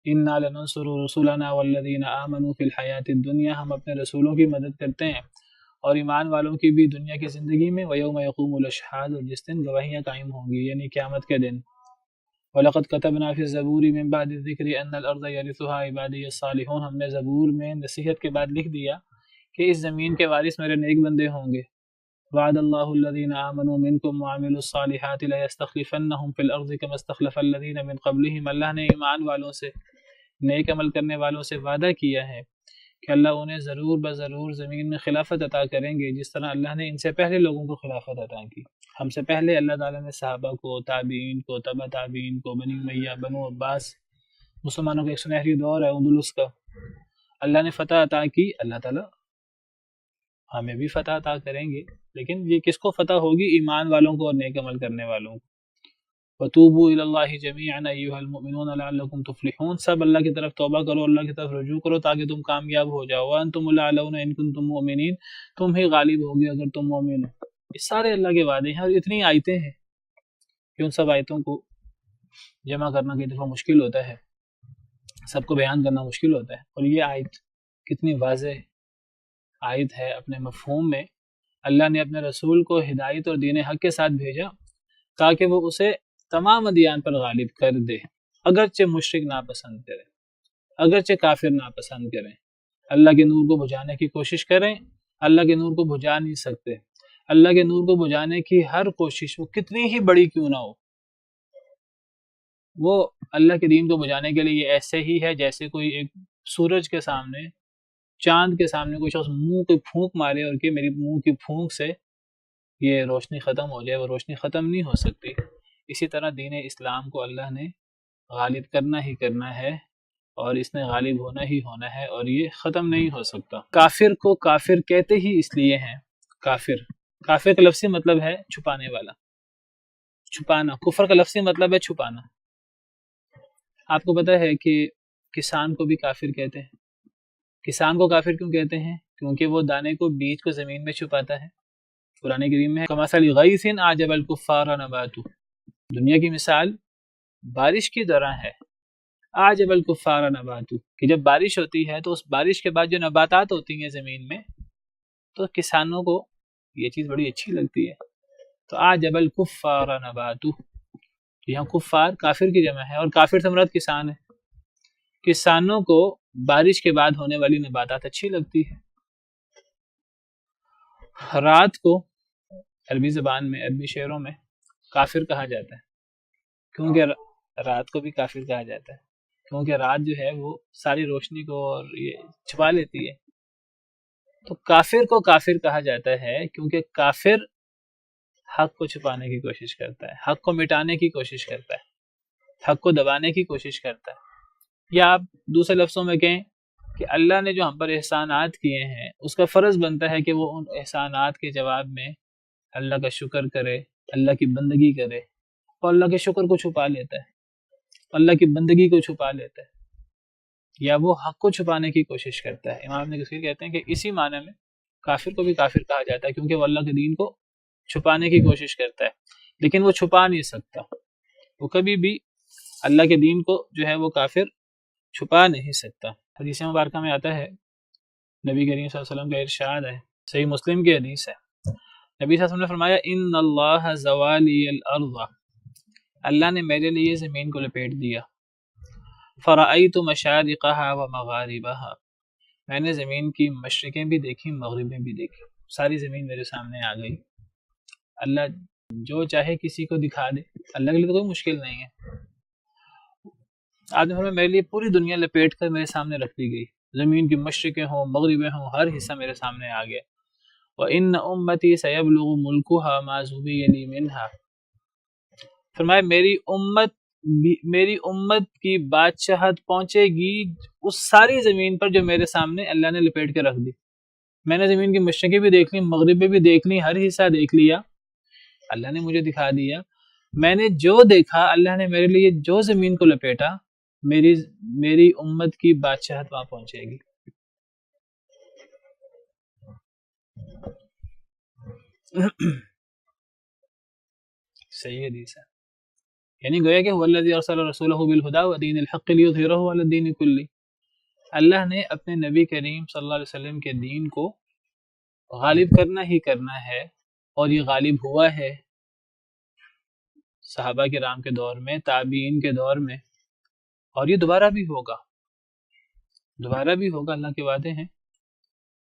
انا لننصر رسولنا والذین آمنوا فی الحیات الدنیا، ہم اپنے رسولوں کی مدد کرتے ہیں اور ایمان والوں کی بھی دنیا کی زندگی میں، وَيَوْمَ يَقُومُ الْأَشْهَادُ، اور جس دن گواہیاں قائم ہوں گی یعنی قیامت کے دن۔ وَلَقَدْ كَتَبْنَا فِي الزَّبُورِ مِن بَعْدِ الذِّكْرِ أَنَّ الْأَرْضَ يَرِثُهَا عِبَادِيَ الصَّالِحُونَ، ہم نے زبور میں نصیحت کے بعد لکھ دیا کہ اس زمین کے وارث میرے نیک بندے ہوں گے۔ وعد اللہ الذین آمنوا منکم وعملوا الصالحات لیستخلفنہم فی الارض کما استخلف الذین من قبلہم، اللہ نے ایمان والوں سے، نیک عمل کرنے والوں سے وعدہ کیا ہے کہ اللہ انہیں ضرور بضرور زمین میں خلافت عطا کریں گے، جس طرح اللہ نے ان سے پہلے لوگوں کو خلافت عطا کی۔ ہم سے پہلے اللہ تعالیٰ نے صحابہ کو، تابعین کو، تبع تابعین کو، بنی امیہ، بنو عباس، مسلمانوں کا ایک سنہری دور ہے اندلس کا، اللہ نے فتح عطا کی۔ اللہ تعالیٰ ہمیں بھی فتح عطا کریں گے، لیکن یہ کس کو فتح ہوگی؟ ایمان والوں کو اور نیک عمل کرنے والوں کو۔ وَتُوبُوا إِلَى اللَّهِ جَمِيعًا أَيُّهَا الْمُؤْمِنُونَ لَعَلَّكُمْ تُفْلِحُونَ، سب اللہ کی طرف توبہ کرو، اللہ کی طرف رجوع کرو تاکہ تم کامیاب ہو جاؤ۔ وَأَنْتُمُ الْأَعْلَوْنَ إِن كُنتُم مُؤْمِنِينَ، تم ہی غالب ہوگے اگر تم مومن ہو۔ یہ سارے اللہ کے وعدے ہیں، اور اتنی آیتیں ہیں کہ ان سب آیتوں کو جمع کرنا کئی دفعہ مشکل ہوتا ہے، سب کو بیان کرنا مشکل ہوتا ہے، اور یہ آیت کتنی واضح آیت ہے اپنے مفہوم میں۔ اللہ نے اپنے رسول کو ہدایت اور دین حق کے ساتھ بھیجا تاکہ وہ اسے تمام ادیان پر غالب کر دے، اگرچہ مشرک ناپسند کریں، اگرچہ کافر ناپسند کریں، اللہ کے نور کو بجھانے کی کوشش کریں، اللہ کے نور کو بجھا نہیں سکتے۔ اللہ کے نور کو بجھانے کی ہر کوشش، وہ کتنی ہی بڑی کیوں نہ ہو، وہ اللہ کے دین کو بجھانے کے لیے ایسے ہی ہے جیسے کوئی ایک سورج کے سامنے، چاند کے سامنے کوئی شخص منہ کی پھونک مارے اور کہ میری منہ کی پھونک سے یہ روشنی ختم ہو جائے، وہ روشنی ختم نہیں ہو سکتی۔ اسی طرح دین اسلام کو اللہ نے غالب کرنا ہی کرنا ہے، اور اس نے غالب ہونا ہی ہونا ہے، اور یہ ختم نہیں ہو سکتا۔ کافر کو کافر کہتے ہی اس لیے ہیں، کافر کا لفظی مطلب ہے چھپانے والا، چھپانا۔ کفر کا لفظی مطلب ہے چھپانا۔ آپ کو پتہ ہے کہ کسان کو بھی کافر کہتے ہیں۔ کسان کو کافر کیوں کہتے ہیں؟ کیونکہ وہ دانے کو، بیج کو زمین میں چھپاتا ہے۔ قرآن کریم میں ہے کمثل غیث اعجب الکفار نباتہ، دنیا کی مثال بارش کی طرح ہے، اعجب الکفار نباتہ، کہ جب بارش ہوتی ہے تو اس بارش کے بعد جو نباتات ہوتی ہیں زمین میں، تو کسانوں کو یہ چیز بڑی اچھی لگتی ہے۔ تو اعجب الکفار نباتہ، یہاں کفار کافر کی جمع ہے، اور کافر سے مراد کسان ہے۔ کسانوں کو بارش کے بعد ہونے والی نباتات اچھی لگتی ہے۔ رات کو عربی زبان میں، عربی شعروں میں کافر کہا جاتا ہے، کیونکہ رات کو بھی کافر کہا جاتا ہے، کیونکہ رات جو ہے وہ ساری روشنی کو اور یہ چھپا لیتی ہے۔ تو کافر کو کافر کہا جاتا ہے کیونکہ کافر حق کو چھپانے کی کوشش کرتا ہے، حق کو مٹانے کی کوشش کرتا ہے، حق کو دبانے کی کوشش کرتا ہے۔ یا آپ دوسرے لفظوں میں کہیں کہ اللہ نے جو ہم پر احسانات کیے ہیں، اس کا فرض بنتا ہے کہ وہ ان احسانات کے جواب میں اللہ کا شکر کرے، اللہ کی بندگی کرے، اور اللہ کے شکر کو چھپا لیتا ہے، اللہ کی بندگی کو چھپا لیتا ہے، یا وہ حق کو چھپانے کی کوشش کرتا ہے۔ امام ابن کثیر کہتے ہیں کہ اسی معنی میں کافر کو بھی کافر کہا جاتا ہے، کیونکہ وہ اللہ کے دین کو چھپانے کی کوشش کرتا ہے، لیکن وہ چھپا نہیں سکتا، وہ کبھی بھی اللہ کے دین کو جو ہے وہ کافر چھپا نہیں سکتا۔ حدیث مبارکہ میں آتا ہے، نبی کریم صلی اللہ علیہ وسلم کا ارشاد ہے، صحیح مسلم کی حدیث ہے، نبی صلی اللہ علیہ وسلم نے فرمایا ان اللہ زوالی الارض، اللہ نے میرے لیے زمین کو لپیٹ دیا، فرأیت مشارقها ومغاربها، میں نے زمین کی مشرقیں بھی دیکھی، مغربیں بھی دیکھی، ساری زمین میرے سامنے آ گئی۔ اللہ جو چاہے کسی کو دکھا دے، اللہ کے لیے تو کوئی مشکل نہیں ہے۔ آج میرے لیے پوری دنیا لپیٹ کر میرے سامنے رکھ دی گئی، زمین کی مشرقیں ہوں، مغربیں ہوں، ہر حصہ میرے سامنے آ گیا۔ وَإِنَّ أُمَّتِي سَيَبْلُغُ مُلْكُهَا مَا زُوِيَ لِي مِنْهَا، فرمایا میری امت کی بادشاہت پہنچے گی اس ساری زمین پر جو میرے سامنے اللہ نے لپیٹ کے رکھ دی۔ میں نے زمین کی مشرقیں بھی دیکھ لی، مغربیں بھی دیکھ لی، ہر حصہ دیکھ لیا، اللہ نے مجھے دکھا دیا۔ میں نے جو دیکھا، اللہ نے میرے لیے جو زمین کو لپیٹا، میری امت کی بادشاہت وہاں پہنچے گی۔ صحیح حدیث ہے، یعنی گویا کہ هو الذی ارسل رسولہ بالہدی ودین الحق لیظہرہ علی الدین کلہ، اللہ نے اپنے نبی کریم صلی اللہ علیہ وسلم کے دین کو غالب کرنا ہی کرنا ہے، اور یہ غالب ہوا ہے صحابہ کرام کے دور میں، تابعین کے دور میں، اور یہ دوبارہ بھی ہوگا، دوبارہ بھی ہوگا، اللہ کے وعدے ہیں۔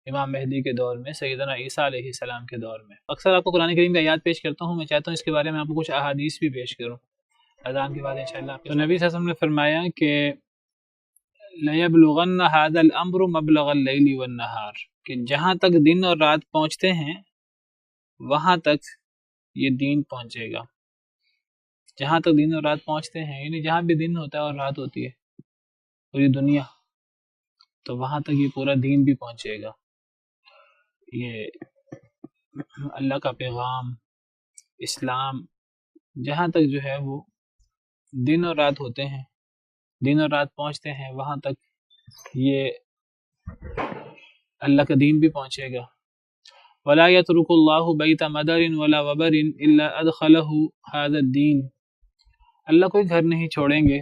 امام مہدی کے دور میں، سیدنا عیسیٰ علیہ السلام کے دور میں۔ اکثر آپ کو قرآن کریم کی آیات پیش کرتا ہوں، میں چاہتا ہوں اس کے بارے میں آپ کو کچھ احادیث بھی پیش کروں اذان کے بعد انشاءاللہ۔ تو نبی صلی اللہ علیہ وسلم نے فرمایا کہ لَيَبْلُغَنَّ هَذَا الْأَمْرُ مَبْلَغَ اللَّيْلِ وَالنَّهَارِ، کہ جہاں تک دن اور رات پہنچتے ہیں وہاں تک یہ دین پہنچے گا۔ جہاں تک دن اور رات پہنچتے ہیں یعنی جہاں بھی دن ہوتا ہے اور رات ہوتی ہے پوری دنیا، تو وہاں تک یہ پورا دین بھی پہنچے گا۔ یہ اللہ کا پیغام، اسلام، جہاں تک جو ہے وہ دن اور رات ہوتے ہیں، دن اور رات پہنچتے ہیں، وہاں تک یہ اللہ کا دین بھی پہنچے گا۔ وَلَا يَتْرُكُ اللَّهُ بَيْتَ مَدَرٍ وَلَا وَبَرٍ إِلَّا أَدْخَلَهُ هَذَا الدِّينَ، اللہ کوئی گھر نہیں چھوڑیں گے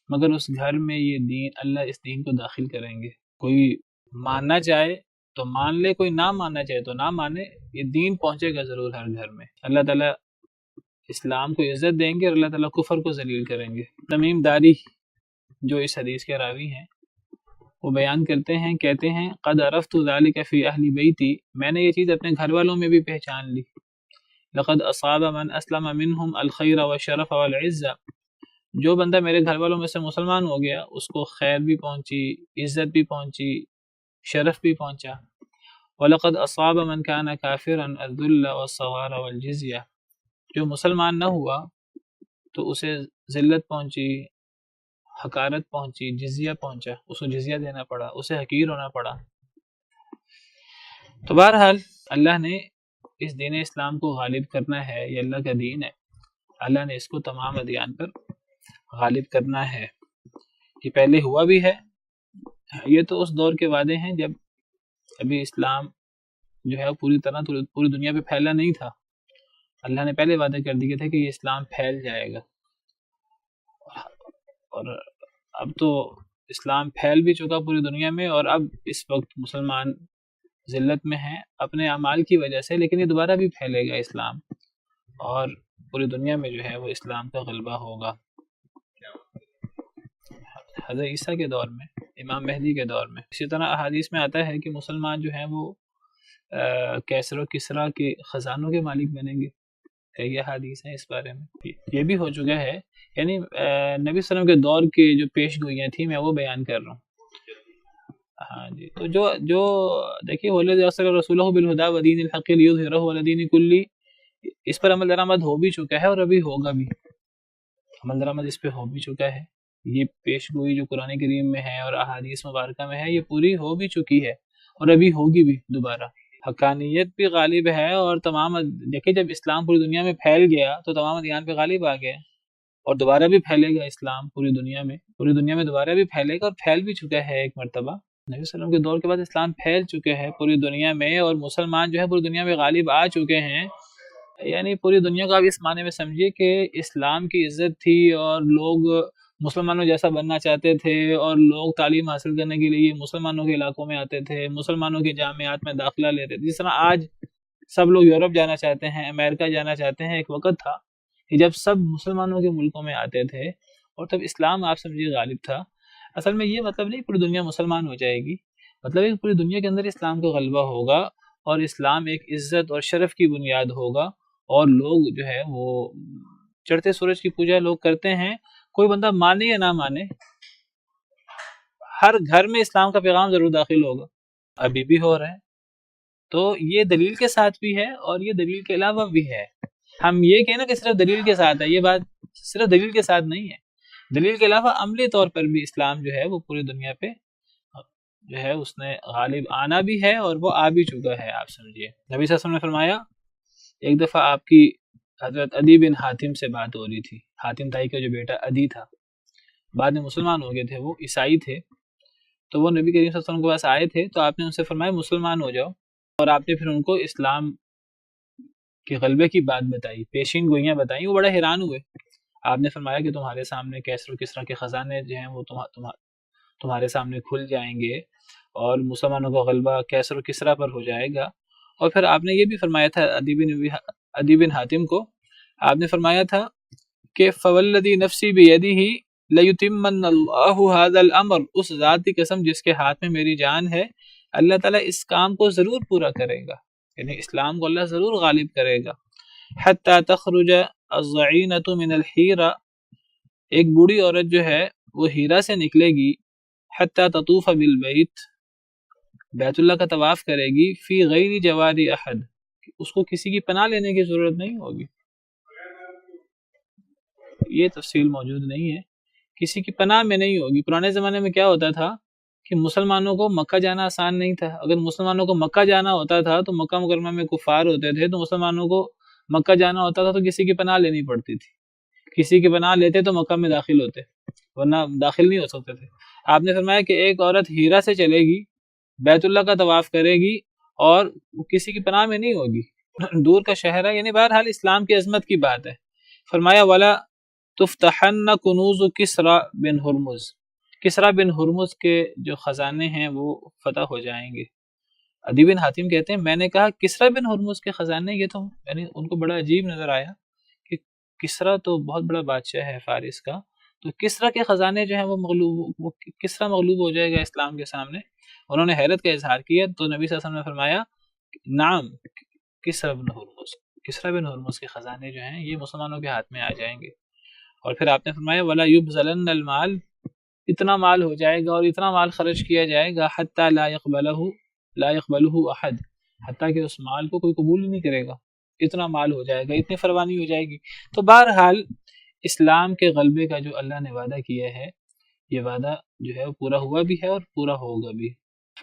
مگر اس گھر میں یہ دین، اللہ اس دین کو داخل کریں گے۔ کوئی ماننا چاہے تو مان لے، کوئی نہ ماننا چاہے تو نہ مانے، یہ دین پہنچے گا ضرور ہر گھر میں۔ اللہ تعالیٰ اسلام کو عزت دیں گے اور اللہ تعالیٰ کفر کو ذلیل کریں گے۔ تمیم داری جو اس حدیث کے راوی ہیں وہ بیان کرتے ہیں، کہتے ہیں قد عرفت ذلك فی اہل بیتی، میں نے یہ چیز اپنے گھر والوں میں بھی پہچان لی۔ لقد اصاب من اسلم منهم الخیر والشرف والعزہ، جو بندہ میرے گھر والوں میں سے مسلمان ہو گیا اس کو خیر بھی پہنچی، عزت بھی پہنچی، شرف بھی پہنچا۔ وَلَقَدْ أَصَابَ مَنْ كَانَ كَافِرًا الذُّلَّ وَالصَّغَارَ وَالْجِزْيَةَ، جو مسلمان نہ ہوا تو اسے ذلت پہنچی، حقارت پہنچی، جزیہ پہنچا، اس کو جزیہ دینا پڑا، اسے حقیر ہونا پڑا۔ تو بہرحال اللہ نے اس دین اسلام کو غالب کرنا ہے، یہ اللہ کا دین ہے، اللہ نے اس کو تمام ادیان پر غالب کرنا ہے۔ یہ پہلے ہوا بھی ہے، یہ تو اس دور کے وعدے ہیں جب ابھی اسلام جو ہے پوری طرح پوری دنیا پہ پھیلا نہیں تھا۔ اللہ نے پہلے وعدے کر دیے تھے کہ یہ اسلام پھیل جائے گا، اور اب تو اسلام پھیل بھی چکا پوری دنیا میں، اور اب اس وقت مسلمان ذلت میں ہیں اپنے اعمال کی وجہ سے، لیکن یہ دوبارہ بھی پھیلے گا اسلام، اور پوری دنیا میں جو ہے وہ اسلام کا غلبہ ہوگا۔ حضرت عیسیٰ کے دور میں، امام مہدی کے دور میں، اسی طرح احادیث میں آتا ہے کہ مسلمان جو ہیں وہ کیسر و کسریٰ کے خزانوں کے مالک بنیں گے، یہ حدیث ہیں اس بارے میں، یہ بھی ہو چکا ہے۔ یعنی نبی صلی اللہ علیہ وسلم کے دور کے جو پیش گوئیاں تھیں میں وہ بیان کر رہا ہوں۔ ہاں جی، تو جو دیکھیے وَالَّذِي أَرْسَلَ رَسُولَهُ بِالْهُدَىٰ وَدِينِ الْحَقِّ لِيُظْهِرَهُ عَلَى الدِّينِ كُلِّهِ، اس پر عمل درآمد ہو بھی چکا ہے اور ابھی ہوگا بھی، عمل درآمد اس پہ ہو بھی چکا ہے۔ یہ پیش گوئی جو قرآن کریم میں ہے اور احادیث مبارکہ میں ہے یہ پوری ہو بھی چکی ہے اور ابھی ہوگی بھی دوبارہ۔ حقانیت بھی غالب ہے، اور تمام دیکھیں جب اسلام پوری دنیا میں پھیل گیا تو تمام ادیان پہ غالب آ گیا، اور دوبارہ بھی پھیلے گا اسلام پوری دنیا میں دوبارہ بھی پھیلے گا، اور پھیل بھی چکا ہے ایک مرتبہ۔ نبی صلی اللہ علیہ وسلم کے دور کے بعد اسلام پھیل چکے ہیں پوری دنیا میں، اور مسلمان جو ہے پوری دنیا میں غالب آ چکے ہیں۔ یعنی پوری دنیا کو آپ اس معنی میں سمجھیے کہ اسلام کی عزت تھی اور لوگ مسلمانوں جیسا بننا چاہتے تھے، اور لوگ تعلیم حاصل کرنے کے لیے مسلمانوں کے علاقوں میں آتے تھے، مسلمانوں کے جامعات میں داخلہ لیتے تھے، جس طرح آج سب لوگ یورپ جانا چاہتے ہیں، امریکہ جانا چاہتے ہیں۔ ایک وقت تھا کہ جب سب مسلمانوں کے ملکوں میں آتے تھے، اور تب اسلام آپ سمجھیے غالب تھا۔ اصل میں یہ مطلب نہیں پوری دنیا مسلمان ہو جائے گی، مطلب ایک پوری دنیا کے اندر اسلام کا غلبہ ہوگا، اور اسلام ایک عزت اور شرف کی بنیاد ہوگا، اور لوگ جو ہے وہ چڑھتے سورج کی پوجا لوگ کرتے ہیں، کوئی بندہ مانے یا نہ مانے، ہر گھر میں اسلام کا پیغام ضرور داخل ہوگا، ابھی بھی ہو رہا ہے۔ تو یہ دلیل کے ساتھ بھی ہے اور یہ دلیل کے علاوہ بھی ہے۔ ہم یہ کہنا کہ صرف دلیل کے ساتھ ہے، یہ بات صرف دلیل کے ساتھ نہیں ہے، دلیل کے علاوہ عملی طور پر بھی اسلام جو ہے وہ پوری دنیا پہ جو ہے اس نے غالب آنا بھی ہے، اور وہ آ بھی چکا ہے، آپ سمجھیے۔ نبی صلی اللہ علیہ وسلم نے فرمایا، ایک دفعہ آپ کی حضرت عدی بن حاتم سے بات ہو رہی تھی، حاتم تائی کا جو بیٹا عدی تھا، بعد میں مسلمان ہو گئے تھے، وہ عیسائی تھے، تو وہ نبی کریم صلی اللہ علیہ وسلم کے پاس آئے تھے، تو آپ نے ان سے فرمایا مسلمان ہو جاؤ، اور آپ نے پھر ان کو اسلام کے غلبے کی بات بتائی، پیشین گوئیاں بتائیں، وہ بڑا حیران ہوئے۔ آپ نے فرمایا کہ تمہارے سامنے کیسر و کسریٰ کے خزانے جو ہیں وہ تمہارے سامنے کھل جائیں گے، اور مسلمانوں کا غلبہ کیسر و کسریٰ پر ہو جائے گا، اور پھر آپ نے یہ بھی فرمایا تھا عدی بن حاتم کو، آپ نے فرمایا تھا کہ فوالذی نفسی بیدہ لیتمن اللہ ھذا الامر، اس ذات کی قسم جس کے ہاتھ میں میری جان ہے، اللہ تعالیٰ اس کام کو ضرور پورا کرے گا، یعنی اسلام کو اللہ ضرور غالب کرے گا۔ حتی تخرج الضعینۃ من الحیرہ، ایک بوڑھی عورت جو ہے وہ ہیرا سے نکلے گی، حتی تطوف بالبیت، بیت اللہ کا طواف کرے گی، فی غیر جوار احد، اس کو کسی کی پناہ لینے کی ضرورت نہیں ہوگی، یہ تفصیل موجود نہیں ہے، کسی کی پناہ میں نہیں ہوگی۔ پرانے زمانے میں کیا ہوتا تھا کہ مسلمانوں کو مکہ جانا آسان نہیں تھا، اگر مسلمانوں کو مکہ جانا ہوتا تھا تو مکہ مکرمہ میں کفار ہوتے تھے، تو مسلمانوں کو مکہ جانا ہوتا تھا تو کسی کی پناہ لینی پڑتی تھی، کسی کی پناہ لیتے تو مکہ میں داخل ہوتے، ورنہ داخل نہیں ہو سکتے تھے۔ آپ نے فرمایا کہ ایک عورت ہیرا سے چلے گی، بیت اللہ کا طواف کرے گی اور کسی کی پناہ میں نہیں ہوگی، دور کا شہر ہے، یعنی بہرحال اسلام کی عظمت کی بات ہے۔ فرمایا ولا تفتحن کنوز کسریٰ بن ہرمز، کسریٰ بن ہرمز کے جو خزانے ہیں وہ فتح ہو جائیں گے۔ عدی بن حاتم کہتے ہیں میں نے کہا کسریٰ بن ہرمز کے خزانے، یہ تو یعنی ان کو بڑا عجیب نظر آیا کہ کسریٰ تو بہت بڑا بادشاہ ہے فارس کا، تو کسریٰ کے خزانے جو ہیں وہ کسریٰ مغلوب ہو جائے گا اسلام کے سامنے۔ انہوں نے حیرت کا اظہار کیا تو نبی صلی اللہ علیہ وسلم نے فرمایا نعم کسریٰ بن ہرمز، کسریٰ بن ہرمز کے خزانے جو ہیں یہ مسلمانوں کے ہاتھ میں آ جائیں گے۔ اور پھر آپ نے فرمایا ولا یبذلن المال، اتنا مال ہو جائے گا اور اتنا مال خرچ کیا جائے گا حتی لا یقبلہ احد، حتیٰ کہ اس مال کو کوئی قبول ہی نہیں کرے گا، اتنا مال ہو جائے گا، اتنی فراوانی ہو جائے گی۔ تو بہرحال اسلام کے غلبے کا جو اللہ نے وعدہ کیا ہے، یہ وعدہ جو ہے وہ پورا ہوا بھی ہے اور پورا ہوگا بھی۔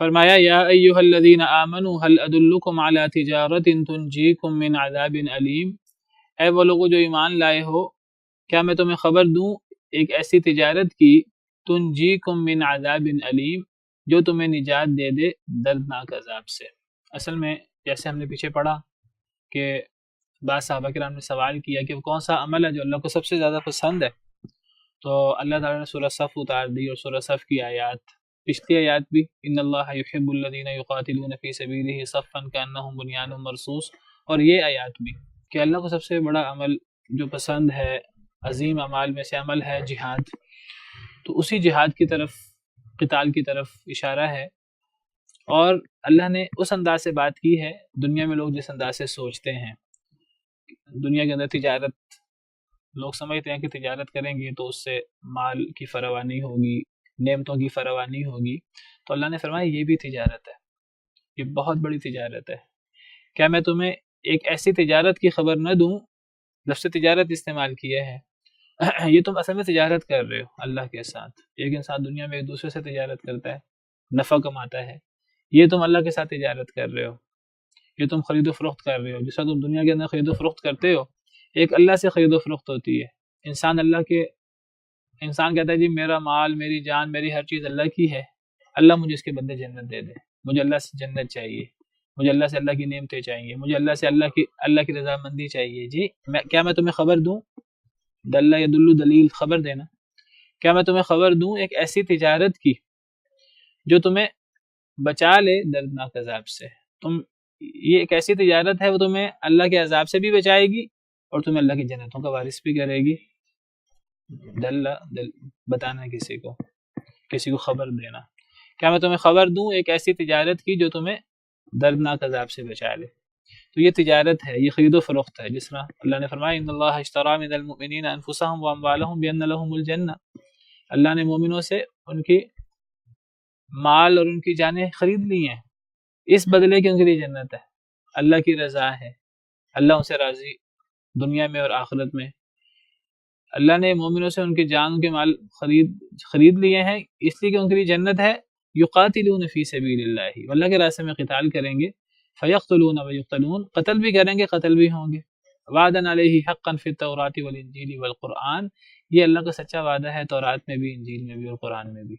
فرمایا یا ایھا الذین آمنوا هل ادلکم علی تجارۃ تنجیکم من عذاب علیم، اے وہ لوگوں جو ایمان لائے ہو، کیا میں تمہیں خبر دوں ایک ایسی تجارت کی تنجیکم من عذاب علیم، جو تمہیں نجات دے دے دردناک عذاب سے۔ اصل میں جیسے ہم نے پیچھے پڑھا کہ بعض صحابہ کرام نے سوال کیا کہ وہ کون سا عمل ہے جو اللہ کو سب سے زیادہ پسند ہے، تو اللہ تعالیٰ نے سورہ صف اتار دی اور سورہ صف کی آیات، پچھلی آیات بھی ان اللہ یحب الذین یقاتلون فی سبیلہ صفا کانہم بنیان مرصوص، اور یہ آیات بھی کہ اللہ کو سب سے بڑا عمل جو پسند ہے، عظیم اعمال میں سے عمل ہے جہاد، تو اسی جہاد کی طرف، قتال کی طرف اشارہ ہے۔ اور اللہ نے اس انداز سے بات کی ہے، دنیا میں لوگ جس انداز سے سوچتے ہیں، دنیا کے اندر تجارت، لوگ سمجھتے ہیں کہ تجارت کریں گے تو اس سے مال کی فراوانی ہوگی، نعمتوں کی فراوانی ہوگی، تو اللہ نے فرمایا یہ بھی تجارت ہے، یہ بہت بڑی تجارت ہے۔ کیا میں تمہیں ایک ایسی تجارت کی خبر نہ دوں، لفظ تجارت استعمال کیا ہے، یہ تم اصل میں تجارت کر رہے ہو اللہ کے ساتھ، ایک انسان دنیا میں ایک دوسرے سے تجارت کرتا ہے، نفع کماتا ہے، یہ تم اللہ کے ساتھ تجارت کر رہے ہو، یہ تم خرید و فروخت کر رہے ہو، جس طرح تم دنیا کے اندر خرید و فروخت کرتے ہو، ایک اللہ سے خرید و فروخت ہوتی ہے۔ انسان کہتا ہے جی میرا مال، میری جان، میری ہر چیز اللہ کی ہے، اللہ مجھے اس کے بدلے جنت دے دے، مجھے اللہ سے جنت چاہیے، مجھے اللہ سے اللہ کی نعمتیں چاہیے، مجھے اللہ سے اللہ کی رضامندی چاہیے۔ جی کیا میں تمہیں خبر دوں، دلہ یدل دلیل، خبر دینا، کیا میں تمہیں خبر دوں ایک ایسی تجارت کی جو تمہیں بچا لے دردناک عذاب سے، یہ ایک ایسی تجارت ہے وہ تمہیں اللہ کے عذاب سے بھی بچائے گی اور تمہیں اللہ کی جنتوں کا وارث بھی کرے گی۔ بتانا کسی کو خبر دینا، کیا میں تمہیں خبر دوں ایک ایسی تجارت کی جو تمہیں دردناک عذاب سے بچا لے، تو یہ تجارت ہے، یہ خرید و فروخت ہے، جس طرح اللہ نے فرمایا ان اللہ اشتری من المؤمنین انفسهم واموالهم بان لهم الجنہ، اللہ نے مومنوں سے ان کی مال اور ان کی جانیں خرید لی ہیں اس بدلے کہ ان کے لیے جنت ہے، اللہ کی رضا ہے، اللہ ان سے راضی دنیا میں اور آخرت میں۔ اللہ نے مومنوں سے ان کی جان، ان کے مال خرید لیے ہیں اس لیے کہ ان کے لیے جنت ہے۔ یقاتلون فی سبیل اللہ، اللہ کے راستے میں قتال کریں گے، فیقتلون ویقتلون، قتل بھی کریں گے، قتل بھی ہوں گے۔ وعدن علیہ حقا فی التوراۃ والانجیل والقرآن، یہ اللہ کا سچا وعدہ ہے تورات میں بھی، انجیل میں بھی اور قرآن میں بھی۔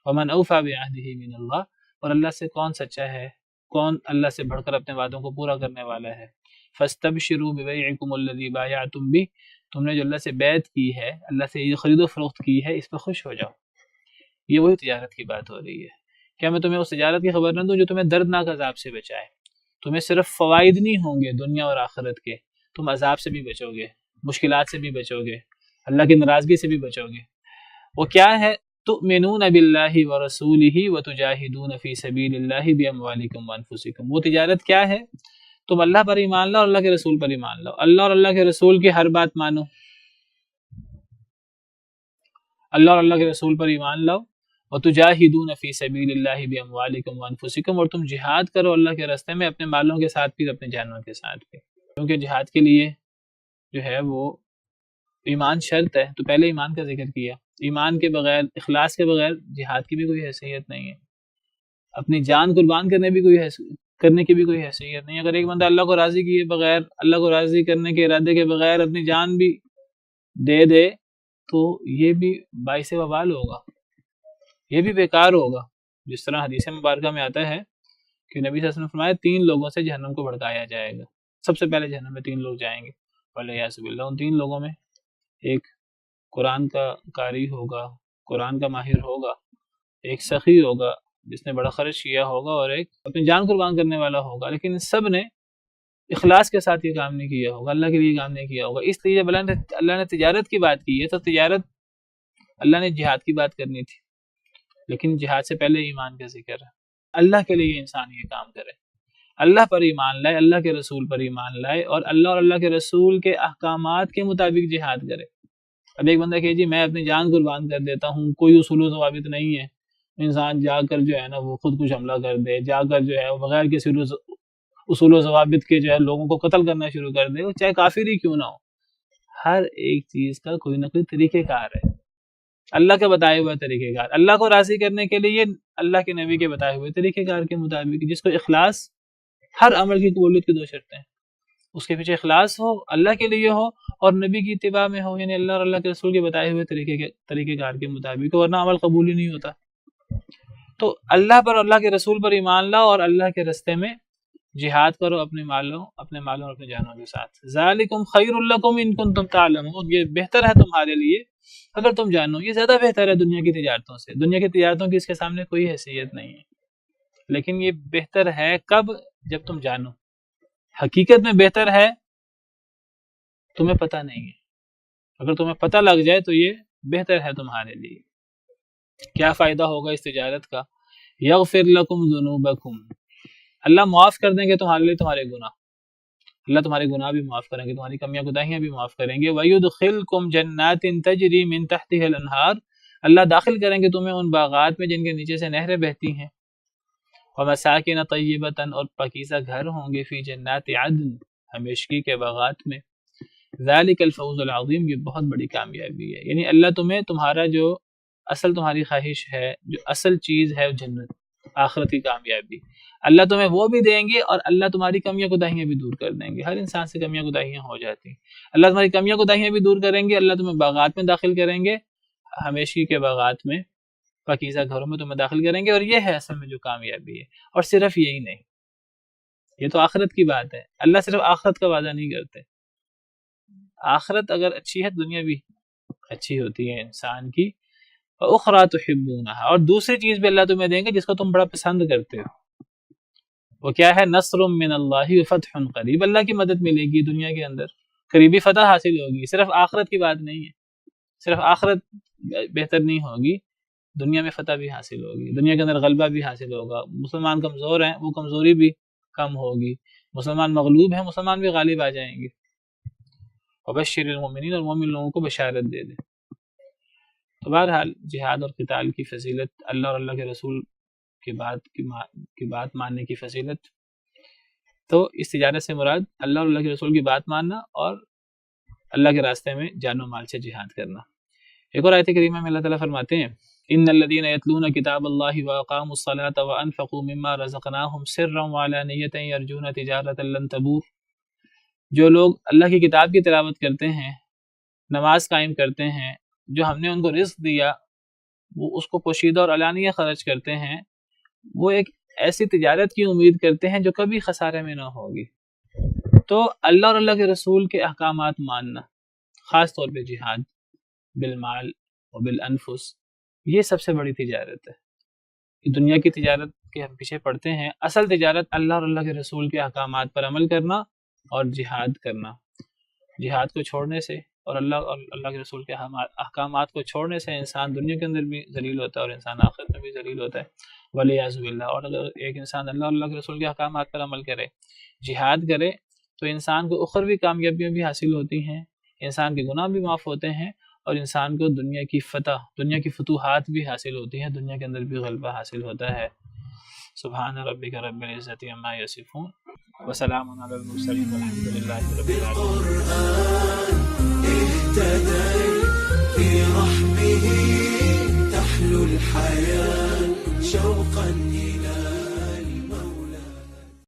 ومن اوفی بعہدہ من اللہ، اور اللہ سے کون سچا ہے، کون اللہ سے بڑھ کر اپنے وعدوں کو پورا کرنے والا ہے۔ فاستبشروا ببیعکم الذی بایعتم بہ، تم نے جو اللہ سے بیعت کی ہے، اللہ سے یہ خرید و فروخت کی ہے، اس پہ خوش ہو جاؤ۔ یہ وہی تجارت کی بات ہو رہی ہے۔ کیا میں تمہیں اس تجارت کی خبر نہ دوں جو تمہیں دردناک عذاب سے بچائے؟ تمہیں صرف فوائد نہیں ہوں گے دنیا اور آخرت کے، تم عذاب سے بھی بچو گے، مشکلات سے بھی بچو گے، اللہ کی ناراضگی سے بھی بچو گے۔ وہ کیا ہے؟ تؤمنون باللہ ورسولہ وتجاہدون فی سبیل اللہ باموالکم وانفسکم۔ وہ تجارت کیا ہے؟ تم اللہ پر ایمان لاؤ اور اللہ کے رسول پر ایمان لاؤ، اللہ اور اللہ کے رسول کی ہر بات مانو، اللہ اور اللہ کے رسول پر ایمان لاؤ، وتجاہدون فی سبیل اللہ باموالکم وانفسکم، اور تم جہاد کرو اللہ کے راستے میں اپنے مالوں کے ساتھ بھی، اپنے جانوں کے ساتھ بھی، کیونکہ جہاد کے لیے جو ہے وہ ایمان شرط ہے۔ تو پہلے ایمان کا ذکر کیا، ایمان کے بغیر، اخلاص کے بغیر جہاد کی بھی کوئی حیثیت نہیں ہے، اپنی جان قربان کرنے کی بھی کوئی حیثیت نہیں۔ اگر ایک بندہ اللہ کو راضی کیے بغیر، اللہ کو راضی کرنے کے ارادے کے بغیر اپنی جان بھی دے دے تو یہ بھی باعث وبال ہوگا، یہ بھی بیکار ہوگا۔ جس طرح حدیث مبارکہ میں آتا ہے کہ نبی صلی اللہ علیہ وسلم نے فرمایا 3 لوگوں سے جہنم کو بھڑکایا جائے گا، سب سے پہلے جہنم میں 3 لوگ جائیں گے، ولیعاذ باللہ۔ ان 3 لوگوں میں ایک قرآن کا قاری ہوگا، قرآن کا ماہر ہوگا، ایک سخی ہوگا جس نے بڑا خرچ کیا ہوگا، اور ایک اپنی جان قربان کرنے والا ہوگا، لیکن ان سب نے اخلاص کے ساتھ یہ کام نہیں کیا ہوگا، اللہ کے لیے کام نہیں کیا ہوگا۔ اس لیے جب اللہ نے تجارت کی بات کی ہے تو تجارت اللہ نے جہاد کی بات کرنی تھی، لیکن جہاد سے پہلے ایمان کا ذکر ہے۔ اللہ کے لیے انسان یہ کام کرے، اللہ پر ایمان لائے، اللہ کے رسول پر ایمان لائے، اور اللہ کے رسول کے احکامات کے مطابق جہاد کرے۔ اب ایک بندہ کہ جی میں اپنی جان قربان کر دیتا ہوں، کوئی اصول و ضوابط نہیں ہے، انسان جا کر جو ہے نا وہ خود کچھ حملہ کر دے، جا کر جو ہے بغیر کسی اصول و ضوابط کے جو ہے لوگوں کو قتل کرنا شروع کر دے، وہ چاہے کافر ہی کیوں نہ ہو۔ ہر ایک چیز کا کوئی نہ کوئی طریقہ کار ہے، اللہ کے بتائے ہوئے طریقہ کار، اللہ کو راضی کرنے کے لیے اللہ کے نبی کے بتائے ہوئے طریقہ کار کے مطابق، جس کو اخلاص، ہر عمل کی قبولیت کی 2 شرطیں، اس کے پیچھے اخلاص ہو، اللہ کے لیے ہو، اور نبی کی اتباع میں ہو، یعنی اللہ اور اللہ کے رسول کے بتائے ہوئے طریقہ کار کے مطابق، ورنہ عمل قبول ہی نہیں ہوتا۔ تو اللہ پر، اللہ کے رسول پر ایمان لاؤ اور اللہ کے راستے میں جہاد کرو اپنے مالوں اور اپنے جانوں کے ساتھ۔ ذالکم خیر لکم ان کنتم تعلمون، یہ بہتر ہے تمہارے لیے اگر تم جانو، یہ زیادہ بہتر ہے دنیا کی تجارتوں سے۔ دنیا کی تجارتوں کی اس کے سامنے کوئی حیثیت نہیں ہے، لیکن یہ بہتر ہے کب؟ جب تم جانو۔ حقیقت میں بہتر ہے، تمہیں پتہ نہیں ہے، اگر تمہیں پتہ لگ جائے تو یہ بہتر ہے تمہارے لیے۔ کیا فائدہ ہوگا اس تجارت کا؟ یغفر لکم ذنوبکم، اللہ معاف کر دیں گے تمہارے لیے تمہارے گناہ، اللہ تمہارے گناہ بھی معاف کریں گے، تمہاری کمیاں کوتاہیاں بھی معاف کریں گے۔ وَيُدْخِلْكُمْ جَنَّاتٍ تَجْرِي مِن تَحْتِهَا الْأَنْهَارُ، اللہ داخل کریں گے تمہیں ان باغات میں جن کے نیچے سے نہریں بہتی ہیں۔ وَمَسَاكِنَ طَيِّبَةً، اور پاکیزہ گھر ہوں گے، فی جنات عدن، ہمیشگی کے باغات میں۔ ذَلِكَ الْفَوْزُ الْعَظِيمُ، یہ بہت بڑی کامیابی ہے، یعنی اللہ تمہیں تمہارا جو اصل تمہاری خواہش ہے، جو اصل چیز ہے جنت، آخرت کی کامیابی، اللہ تمہیں وہ بھی دیں گے، اور اللہ تمہاری کمیاں کوتاہیاں بھی دور کر دیں گے۔ ہر انسان سے کمیاں کوتاہیاں ہو جاتی ہیں، اللہ تمہاری کمیاں کوتاہیاں بھی دور کریں گے، اللہ تمہیں باغات میں داخل کریں گے، ہمیشگی کے باغات میں، پاکیزہ گھروں میں تمہیں داخل کریں گے، اور یہ ہے اصل میں جو کامیابی ہے۔ اور صرف یہی نہیں، یہ تو آخرت کی بات ہے، اللہ صرف آخرت کا وعدہ نہیں کرتے، آخرت اگر اچھی ہے دنیا بھی اچھی ہوتی ہے انسان کی۔ وَأُخْرَى تُحِبُّونَهَا، اور دوسری چیز بھی اللہ تمہیں دیں گے جس کو تم بڑا پسند کرتے ہو، وہ کیا ہے؟ نصر من اللہ وفتح قریب، اللہ کی مدد ملے گی دنیا کے اندر، قریبی فتح حاصل ہوگی۔ صرف آخرت کی بات نہیں ہے، صرف آخرت بہتر نہیں ہوگی، دنیا میں فتح بھی حاصل ہوگی، دنیا کے اندر غلبہ بھی حاصل ہوگا۔ مسلمان کمزور ہیں، وہ کمزوری بھی کم ہوگی، مسلمان مغلوب ہیں، مسلمان بھی غالب آ جائیں گے۔ وبشر المؤمنین، اور مومن لوگوں کو بشارت دے دے۔ تو بہرحال جہاد اور قتال کی فضیلت، اللہ اور اللہ کے رسول کی بات ماننے کی فضیلت، تو اس تجارت سے مراد اللہ اور اللہ کے رسول کی بات ماننا اور اللہ کے راستے میں جان و مال سے جہاد کرنا۔ ایک اور آیت کریمہ میں اللہ تعالیٰ فرماتے ہیں ان الذین یتلون کتاب اللہ واقاموا الصلاۃ وانفقوا مما رزقناہم سرا وعلانیۃ یرجون تجارۃ لن تبور، جو لوگ اللہ کی کتاب کی تلاوت کرتے ہیں، نماز قائم کرتے ہیں، جو ہم نے ان کو رزق دیا وہ اس کو پوشیدہ اور علانیہ خرچ کرتے ہیں، وہ ایک ایسی تجارت کی امید کرتے ہیں جو کبھی خسارے میں نہ ہوگی۔ تو اللہ اور اللہ کے رسول کے احکامات ماننا، خاص طور پہ جہاد بالمال و بالانفس، یہ سب سے بڑی تجارت ہے۔ دنیا کی تجارت کے ہم پیچھے پڑتے ہیں. اصل تجارت اللہ اور اللہ کے رسول کے احکامات پر عمل کرنا اور جہاد کرنا. جہاد کو چھوڑنے سے اور اللہ کے رسول کے احکامات کو چھوڑنے سے انسان دنیا کے اندر بھی ذلیل ہوتا ہے اور انسان آخرت میں بھی ذلیل ہوتا ہے ولیعذ باللہ. اور اگر ایک انسان اللہ اور اللہ کے رسول کے احکامات پر عمل کرے، جہاد کرے، تو انسان کو اخروی کامیابیاں بھی حاصل ہوتی ہیں، انسان کے گناہ بھی معاف ہوتے ہیں، اور انسان کو دنیا کی فتح، دنیا کی فتوحات بھی حاصل ہوتی ہیں، دنیا کے اندر بھی غلبہ حاصل ہوتا ہے. سبحان ربک رب العزت عما یصفون وسلام علی المرسلین والحمد للہ رب العالمین. في رحمه تحلو الحياة شوقا